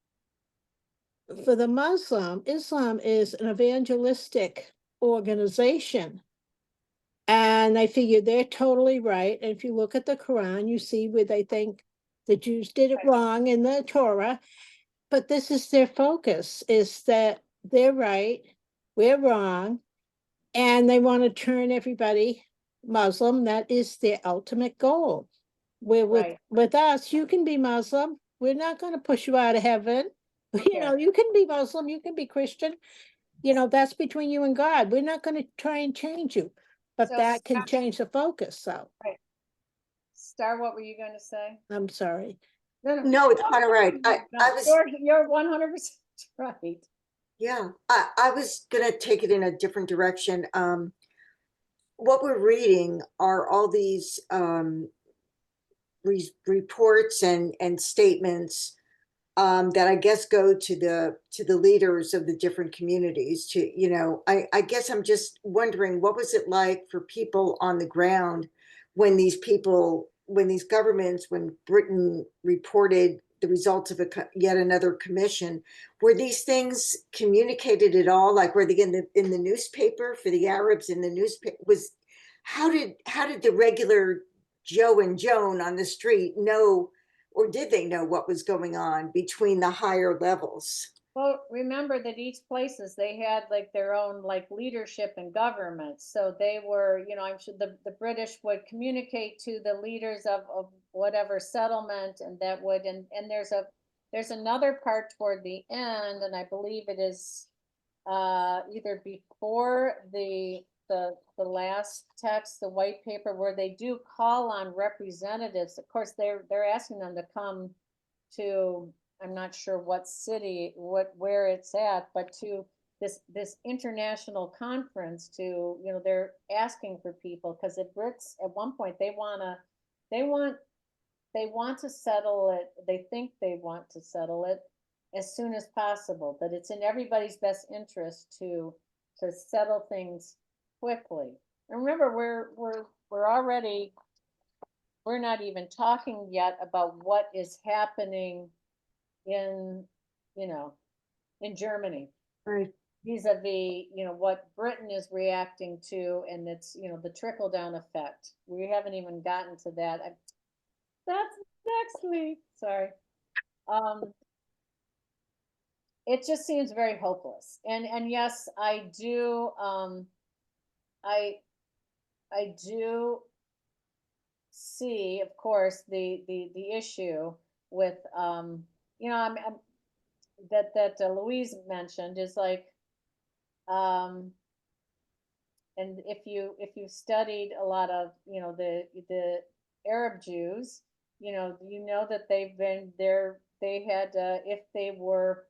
for the Islam is an evangelistic organization. And I figure they're totally right. And if you look at the Quran, you see where they think the Jews did it Right. wrong in the Torah. But this is their focus, is that they're right, we're wrong, and they want to turn everybody Muslim. That is their ultimate goal. Where Right. with us, you can be Muslim. We're not going to push you out of heaven. Yeah. You can be Muslim, you can be Christian. That's between you and God. We're not going to try and change you. But So, that can change the focus. So Star, what were you going to say? I'm sorry. No, it's quite all right. I was, You're 100% right. yeah, I was gonna take it in a different direction. What we're reading are all these reports and statements that I guess go to the leaders of the different communities. I guess I'm just wondering, what was it like for people on the ground when these governments, when Britain reported the results of yet another commission, were these things communicated at all? Like, were they in the newspaper for the Arabs in the newspaper? How did the regular Joe and Joan on the street know, or did they know what was going on between the higher levels? Well, remember that each places they had like their own like leadership and government. So they were, I'm sure the British would communicate to the leaders of whatever settlement, and that would, and there's another part toward the end, and I believe it is either before the last text, the white paper, where they do call on representatives. Of course, they're asking them to come to, I'm not sure what city, where it's at, but to this international conference to, they're asking for people, because the Brits at one point they want to settle it. They think they want to settle it as soon as possible, but it's in everybody's best interest to settle things quickly. And remember, we're not even talking yet about what is happening in Germany, Right. vis-a-vis, what Britain is reacting to, and it's, the trickle down effect. We haven't even gotten to that. That's next week. Sorry. It just seems very hopeless. And yes, I do, I do see, of course, the issue with, that Louise mentioned is like, and if you studied a lot of the Arab Jews, that they've been there. They had if they were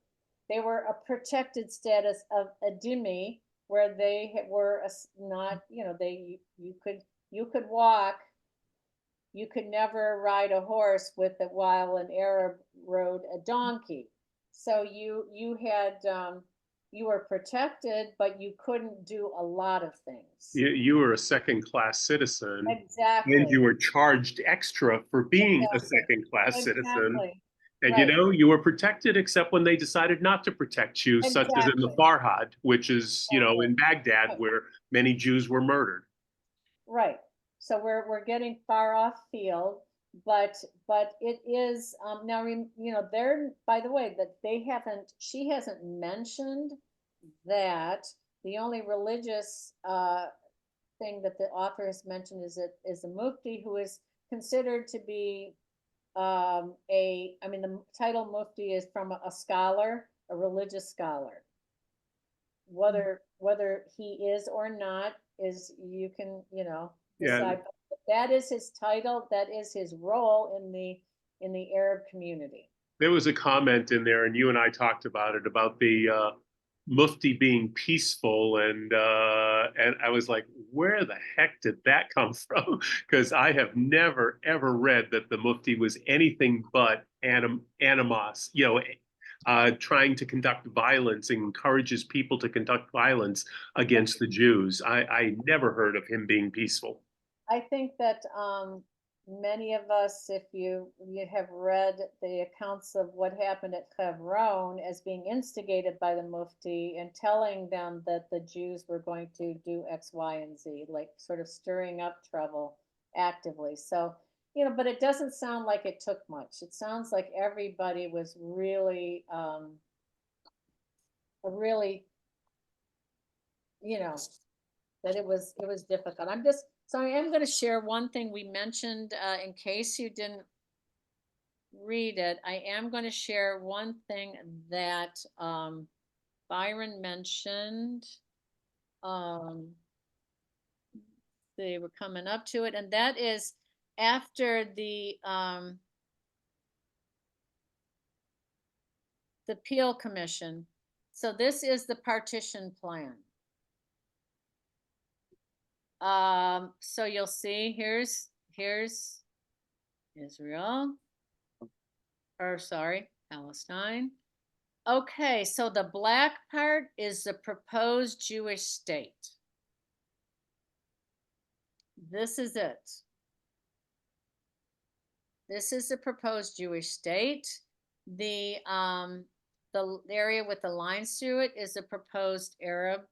a protected status of a dhimmi, where they were not, you could walk. You could never ride a horse with it while an Arab rode a donkey. So you had you were protected, but you couldn't do a lot of things. You were a second-class citizen, Exactly. and you were charged extra for being a Exactly. second-class citizen. Exactly. And Right. you were protected except when they decided not to protect you, such as in the Exactly. Farhad, which is, Exactly. in Baghdad, Right. where many Jews were murdered. Right. So we're getting far off field. but it is, now, you know, they're, by the way, that she hasn't mentioned that the only religious, thing that the author has mentioned is a mufti who is considered to be, I mean, the title mufti is from a scholar, a religious scholar. Whether he is or not is, you can, you know, Yeah. decide. But that is his title, that is his role in the Arab community. There was a comment in there, and you and I talked about it, about the Mufti being peaceful, and I was like, where the heck did that come from? Because I have never ever read that the Mufti was anything but animos, you know, trying to conduct violence and encourages people to conduct violence against the Jews. I never heard of him being peaceful. I think that many of us, if you have read the accounts of what happened at Hebron as being instigated by the Mufti and telling them that the Jews were going to do X, Y, and Z, like sort of stirring up trouble actively. So, you know, but it doesn't sound like it took much. It sounds like everybody was really, really, you know, that it was difficult. So I am going to share one thing we mentioned, in case you didn't read it. I am going to share one thing that Byron mentioned. They were coming up to it, and that is after the Peel Commission. So this is the partition plan. So you'll see here's Israel, or sorry, Palestine. Okay, so the black part is the proposed Jewish state. This is it. This is the proposed Jewish state. The area with the lines through it is the proposed Arab.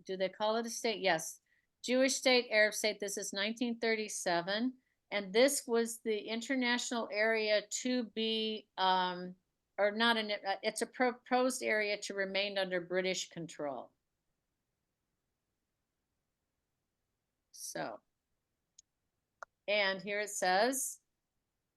Do they call it a state? Yes. Jewish state, Arab state. This is 1937. And this was the international area to be, or not an, it's a proposed area to remain under British control. So, and here it says,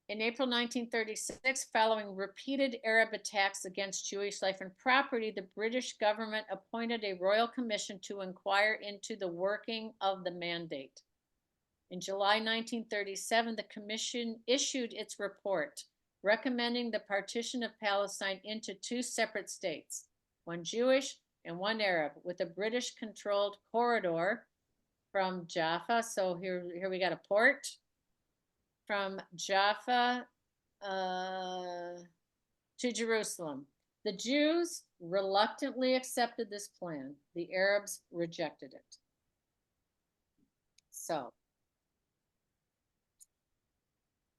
in April 1936, following repeated Arab attacks against Jewish life and property, the British government appointed a royal commission to inquire into the working of the mandate. In July 1937, the commission issued its report recommending the partition of Palestine into two separate states, one Jewish and one Arab, with a British-controlled corridor from Jaffa. So here we got a port from Jaffa to Jerusalem. The Jews reluctantly accepted this plan. The Arabs rejected it. So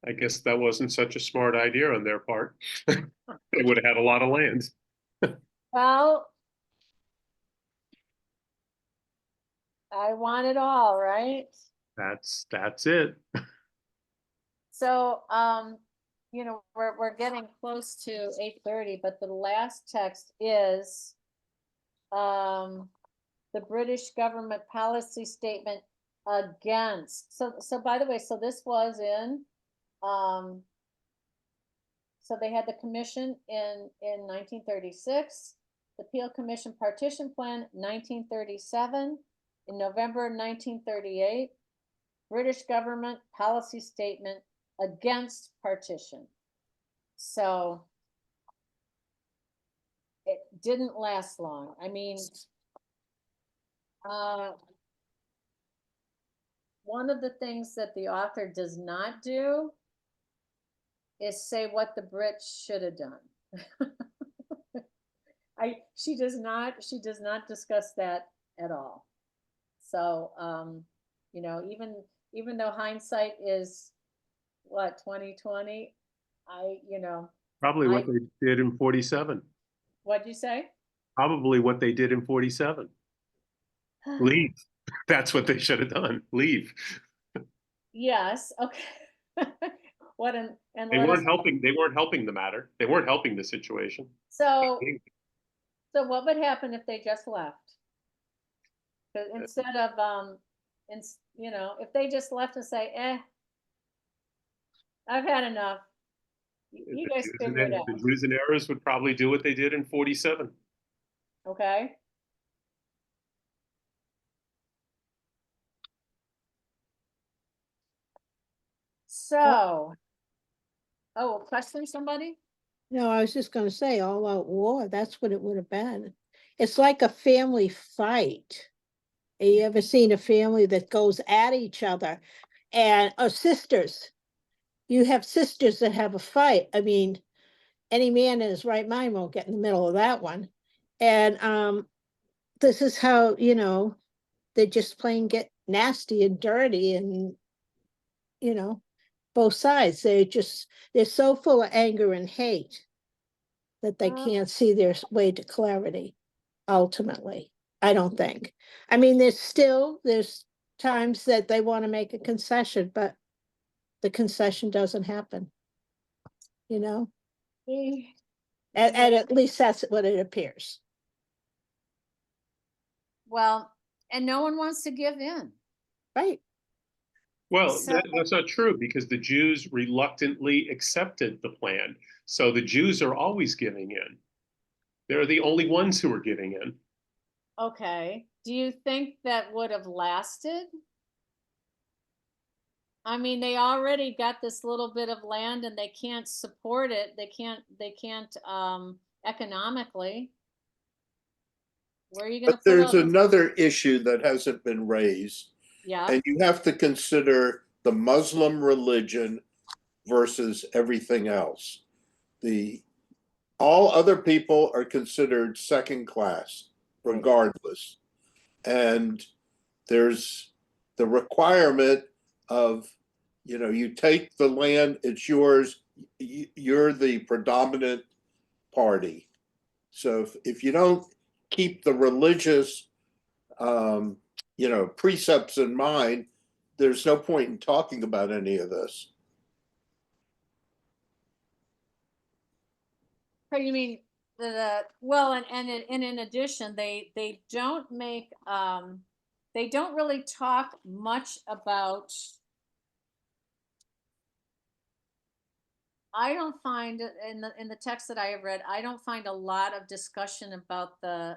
I guess that wasn't such a smart idea on their part. They would have had a lot of land. well, I want it all, right? That's it. So, you know, we're getting close to 8:30, but the last text is the British government policy statement against. So by the way, so this was in so they had the commission in 1936, the Peel Commission partition plan 1937, in November 1938, British government policy statement against partition. So it didn't last long. I mean, one of the things that the author does not do is say what the Brits should have done. She does not discuss that at all. So you know, even though hindsight is what, 2020, you know, Probably what they did in 47. what'd you say? Probably what they did in 47. Leave. That's what they should have done. Leave. Yes, okay. What and They let us, weren't helping, they weren't helping the matter. They weren't helping the situation. so what would happen if they just left? 'Cause instead of, you know, if they just left and say, I've had enough. You The guys Jews figure it and- out, The Jews and Arabs would probably do what they did in 47. okay? So, oh, question somebody? No, I was just gonna say all out war, that's what it would have been. It's like a family fight. You ever seen a family that goes at each other and, or sisters? You have sisters that have a fight. I mean, any man in his right mind won't get in the middle of that one. And this is how, you know, they just plain get nasty and dirty and, you know, both sides. They're so full of anger and hate that they Uh, can't see their way to clarity, ultimately. I don't think. I mean, there's times that they want to make a concession, but the concession doesn't happen. You know, eh, and at least that's what it appears. Well, and no one wants to give in. Right. Well, So- that's not true because the Jews reluctantly accepted the plan. So the Jews are always giving in. They're the only ones who are giving in. Okay, do you think that would have lasted? I mean, they already got this little bit of land and they can't support it. They can't, economically. Where are you gonna But put there's all this? another issue that hasn't been raised, Yeah, and you have to consider the Muslim religion versus everything else. All other people are considered second class, Right. regardless. And there's the requirement of, you take the land, it's yours, you're the predominant party. So if you don't keep the religious, precepts in mind, there's no point in talking about any of this. but you mean well, and in addition, they don't make, they don't really talk much about. I don't find it in the text that I have read, I don't find a lot of discussion about the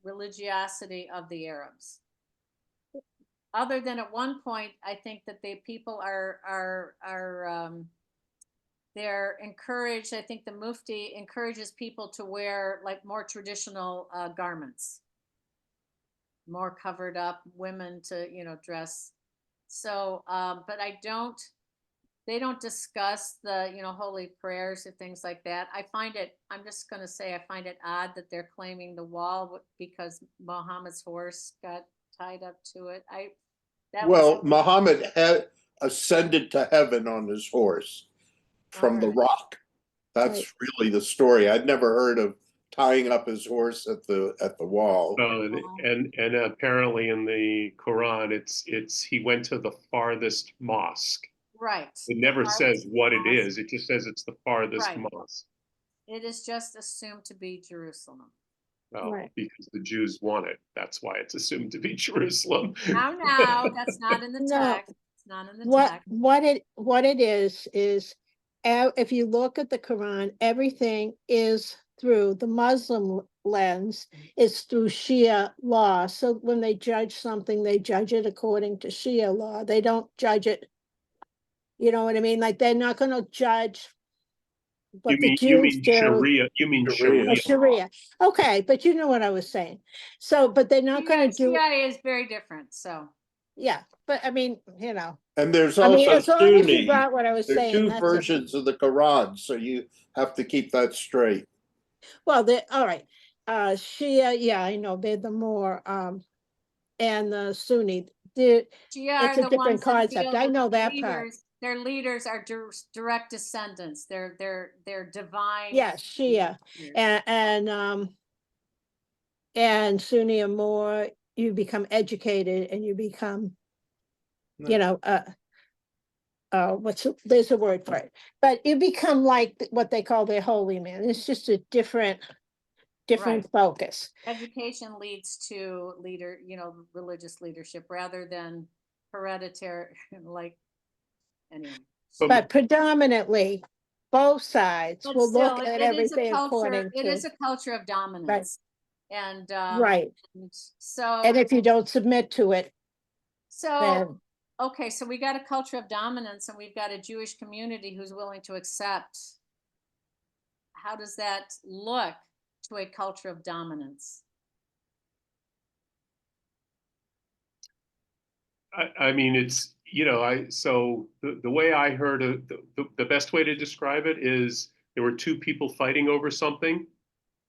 religiosity of the Arabs. Other than at one point, I think that the people are they're encouraged. I think the Mufti encourages people to wear like more traditional garments, more covered up women to dress. So, but they don't discuss the holy prayers or things like that. I'm just going to say I find it odd that they're claiming the wall because Muhammad's horse got tied up to it. Well, Muhammad had ascended to heaven on his horse from the Alright. rock. That's Right. really the story. I'd never heard of tying up his horse at the wall. And apparently in the Quran, it's he went to the farthest mosque. Right. It never says what it mosque. is. It just says it's the farthest Right. mosque. It is just assumed to be Jerusalem. Well, Right. because the Jews want it. That's why it's assumed to be Jerusalem. Now, that's not in the No. text. It's not in the text. What it is if you look at the Quran, everything is through the Muslim lens, is through Shia law. So when they judge something, they judge it according to Shia law. They don't judge it, you know what I mean? Like they're not gonna judge what the you Jews mean do. Sharia? You mean Sharia. Oh, Sharia? Sharia. Okay, but you know what I was saying. So, but they're not gonna do, CIA is very different. So yeah, but I mean, And there's I mean, also as long as you Sunni. got what I was There are saying, two that's versions of the Quran, so you have to keep that straight. well, they all right. Shia, yeah, I know they're the more and the Sunni. Shia It's are a the different ones that concept. feel I that know their that part. Their leaders are direct descendants. They're divine. Yeah, Shia and Sunni are more. You become educated and you become, No. you know, there's a word for it, but you become like what they call their holy man. It's just a different Right. focus. Education leads to religious leadership rather than hereditary, like, anyway. But predominantly, both sides But will still, look at it is a everything culture, according it to, is a culture of dominance. And, right. and so, And if you don't submit to it, so, then, okay, so we got a culture of dominance and we've got a Jewish community who's willing to accept. How does that look to a culture of dominance? I mean, it's, so the way I heard it, the best way to describe it is there were two people fighting over something.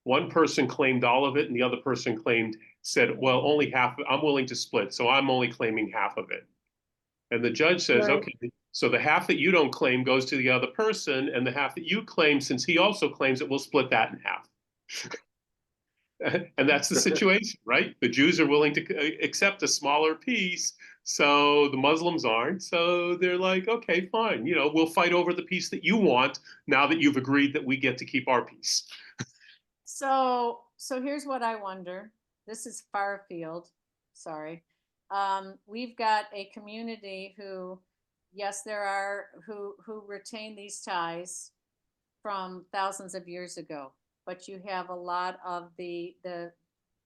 One person claimed all of it and the other person said, well, only half, I'm willing to split. So I'm only claiming half of it. And the judge says, Right. okay, so the half that you don't claim goes to the other person, and the half that you claim, since he also claims it, we'll split that in half. And that's the situation, right? The Jews are willing to accept a smaller piece, so the Muslims aren't. So they're like, okay, fine, we'll fight over the piece that you want now that you've agreed that we get to keep our piece. So here's what I wonder. This is far afield. Sorry. We've got a community who, yes, there are who retain these ties from thousands of years ago, but you have a lot of the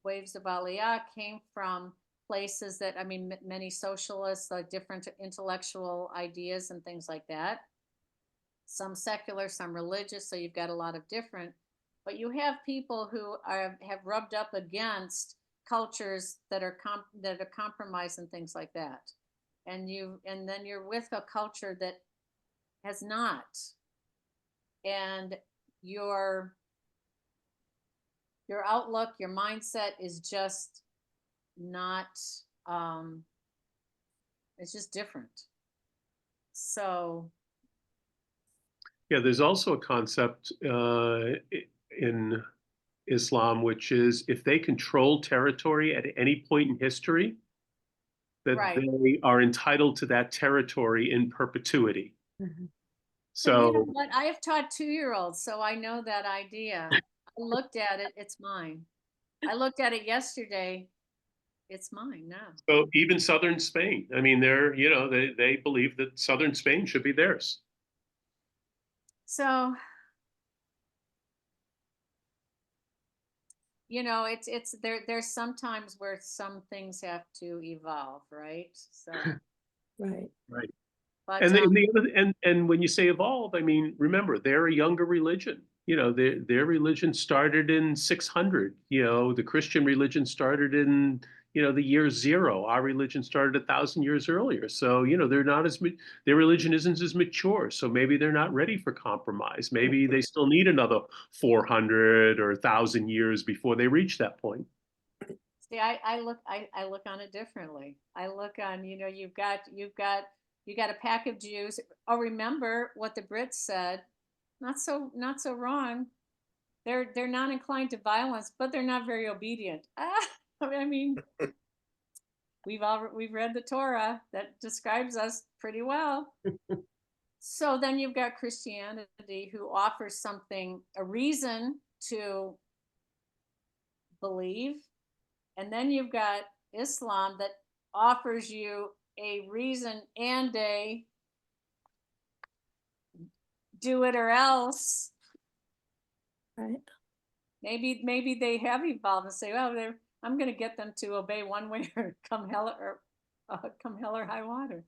waves of Aliyah came from places that, I mean, many socialists, like different intellectual ideas and things like that. Some secular, some religious. So you've got a lot of different, but you have people who have rubbed up against cultures that are compromised and things like that. And then you're with a culture that has not. And your outlook, your mindset is just not, it's just different. So Yeah, there's also a concept in Islam, which is if they control territory at any point in history, that right. they are entitled to that territory in perpetuity. So you know So, what? I have taught 2-year-olds, so I know that idea. I looked at it, it's mine. I looked at it yesterday, it's mine now. so even southern Spain, I mean, they believe that southern Spain should be theirs. So, it's there's sometimes where some things have to evolve, right? So, right. Right. but And and when you say evolve, I mean, remember, they're a younger religion. Their religion started in 600. The Christian religion started in the year 0. Our religion started 1,000 years earlier. So they're not their religion isn't as mature. So maybe they're not ready for compromise. Maybe they still need another 400 or 1,000 years before they reach that point. see, I look on it differently. I look on, you've got a pack of Jews. Oh, remember what the Brits said? Not so wrong. They're not inclined to violence, but they're not very obedient. I mean, we've read the Torah that describes us pretty well. So then you've got Christianity who offers something, a reason to believe, and then you've got Islam that offers you a reason and a do it or else. Right. Maybe they have evolved and say, well, I'm going to get them to obey one way or come hell or high water.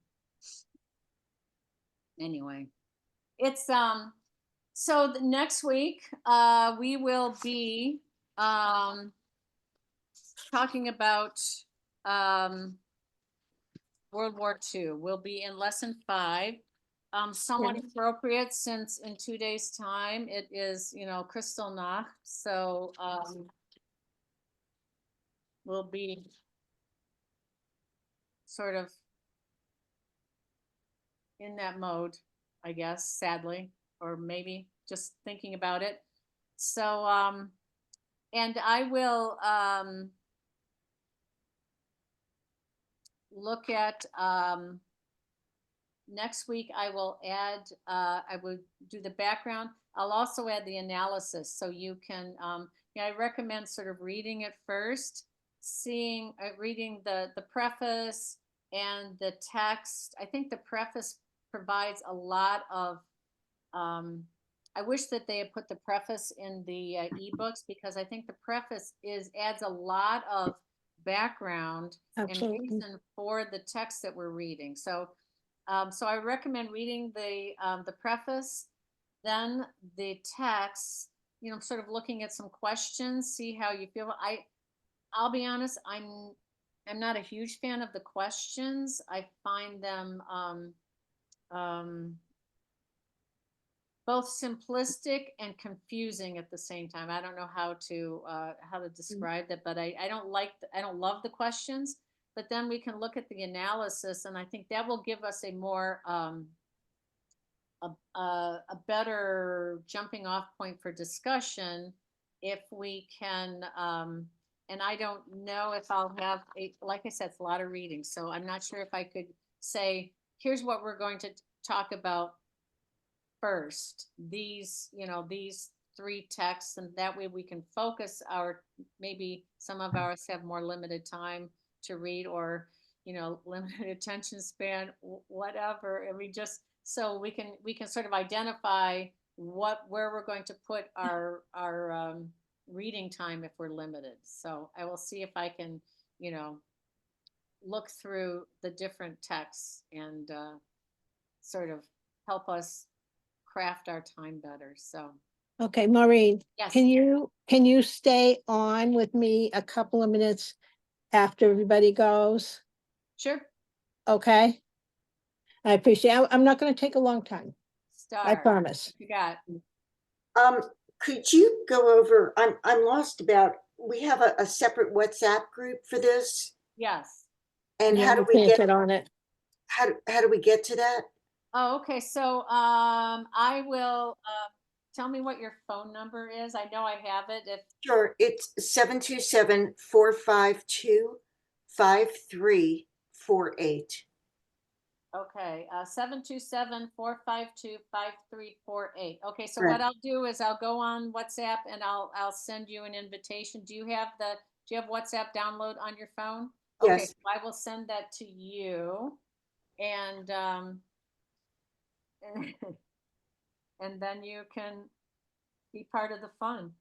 Anyway, it's so the next week we will be talking about World War II. We'll be in lesson 5. Somewhat appropriate since in 2 days' time it is, Kristallnacht. So we'll be sort of in that mode, I guess, sadly, or maybe just thinking about it. So and I will look at next week I will add, I would do the background. I'll also add the analysis so you can, I recommend sort of reading it first, reading the preface and the text. I think the preface provides a lot of, I wish that they had put the preface in the ebooks, because I think the preface adds a lot of background and Absolutely. reason for the text that we're reading. So I recommend reading the preface, then the text, sort of looking at some questions, see how you feel. I'll be honest, I'm not a huge fan of the questions. I find them both simplistic and confusing at the same time. I don't know how to describe that, but I don't love the questions. But then we can look at the analysis, and I think that will give us a more a better jumping off point for discussion if we can. And I don't know if I'll have like I said, it's a lot of reading, so I'm not sure if I could say, here's what we're going to talk about first, these 3 texts, and that way we can focus maybe some of ours have more limited time to read, or limited attention span, whatever, and so we can sort of identify where we're going to put our reading time if we're limited. So I will see if I can look through the different texts and sort of help us craft our time better. So Okay, Maureen, yes. can you stay on with me a couple of minutes after everybody goes? Sure. Okay? I appreciate it. I'm not going to take a long time. I Star. promise. You got. Could you go over, I'm lost about, we have a separate WhatsApp group for this, Yes. and Yeah, how do you we can't get, get on it. how do we get to that? Oh, okay. So I will tell me what your phone number is. I know I have it. If Sure, it's 727-452-5348. okay, 727-452-5348. Okay, so Correct. what I'll do is I'll go on WhatsApp and I'll send you an invitation. Do you have WhatsApp download on your phone? Okay, Yes. so I will send that to you, and and then you can be part of the fun.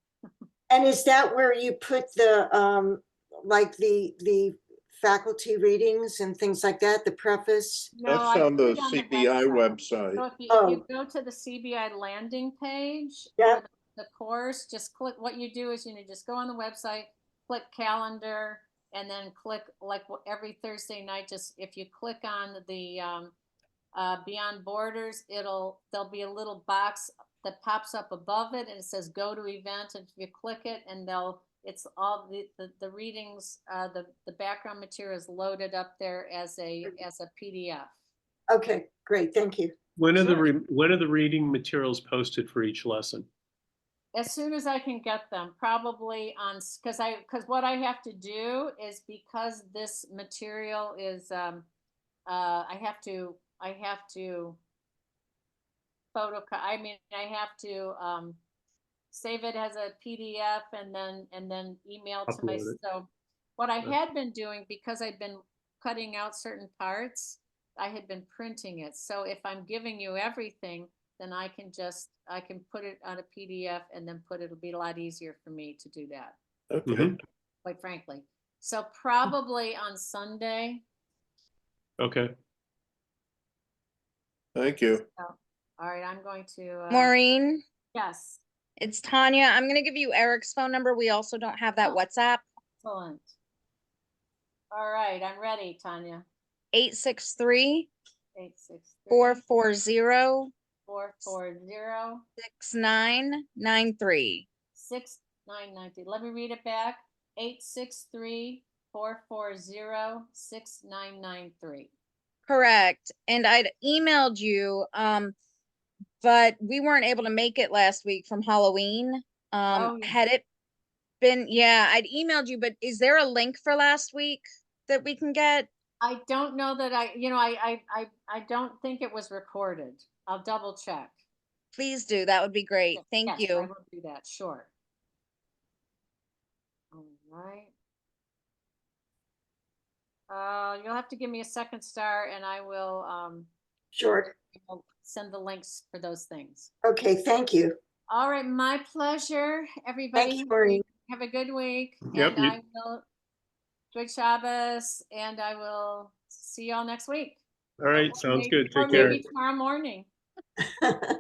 And is that where you put the, like the faculty readings and things like that, the preface? No, That's I on put the it on CBI website. So if you Oh. go to the CBI landing page Yeah. for the course, just click, what you do is just go on the website, click calendar, and then click like every Thursday night, just if you click on the Beyond Borders, there'll be a little box that pops up above it, and it says go to event, and if you click it, and it's all the readings, the background material is loaded up there as a PDF. Okay, great, thank you. When are Sure. when are the reading materials posted for each lesson? As soon as I can get them, probably because what I have to do is, because this material is I have to I have to save it as a PDF and then email to my. Upload it. So what I Right. had been doing, because I've been cutting out certain parts, I had been printing it. So if I'm giving you everything, then I can put it on a PDF and then it'll be a lot easier for me to do that, Okay, Mhm. quite frankly. So probably on Sunday. Okay. thank you. All right, I'm going to. Maureen, Yes, it's Tanya. I'm gonna give you Eric's phone number. We also don't have that Oh. WhatsApp. excellent. All right, I'm ready, Tanya. 863 863 440 440 6993. 6993. Let me read it back. 863 440 6993. Correct. And I'd emailed you, but we weren't able to make it last week from Halloween. Oh, yeah. Had it been, yeah, I'd emailed you, but is there a link for last week that we can get? I don't know that I don't think it was recorded. I'll double check. Please do. That would be great. Yes, Thank yes, I you. will do that, sure. All right. You'll have to give me a second star and I will, Sure. I'll send the links for those things. Okay, thank you. All right, my pleasure, everybody. Thank you, Maureen. Have a good week. Yep, And I will, good Shabbos, and I will see y'all next week. All right, Or sounds maybe- good. Or Take care. maybe tomorrow morning. Bye-bye.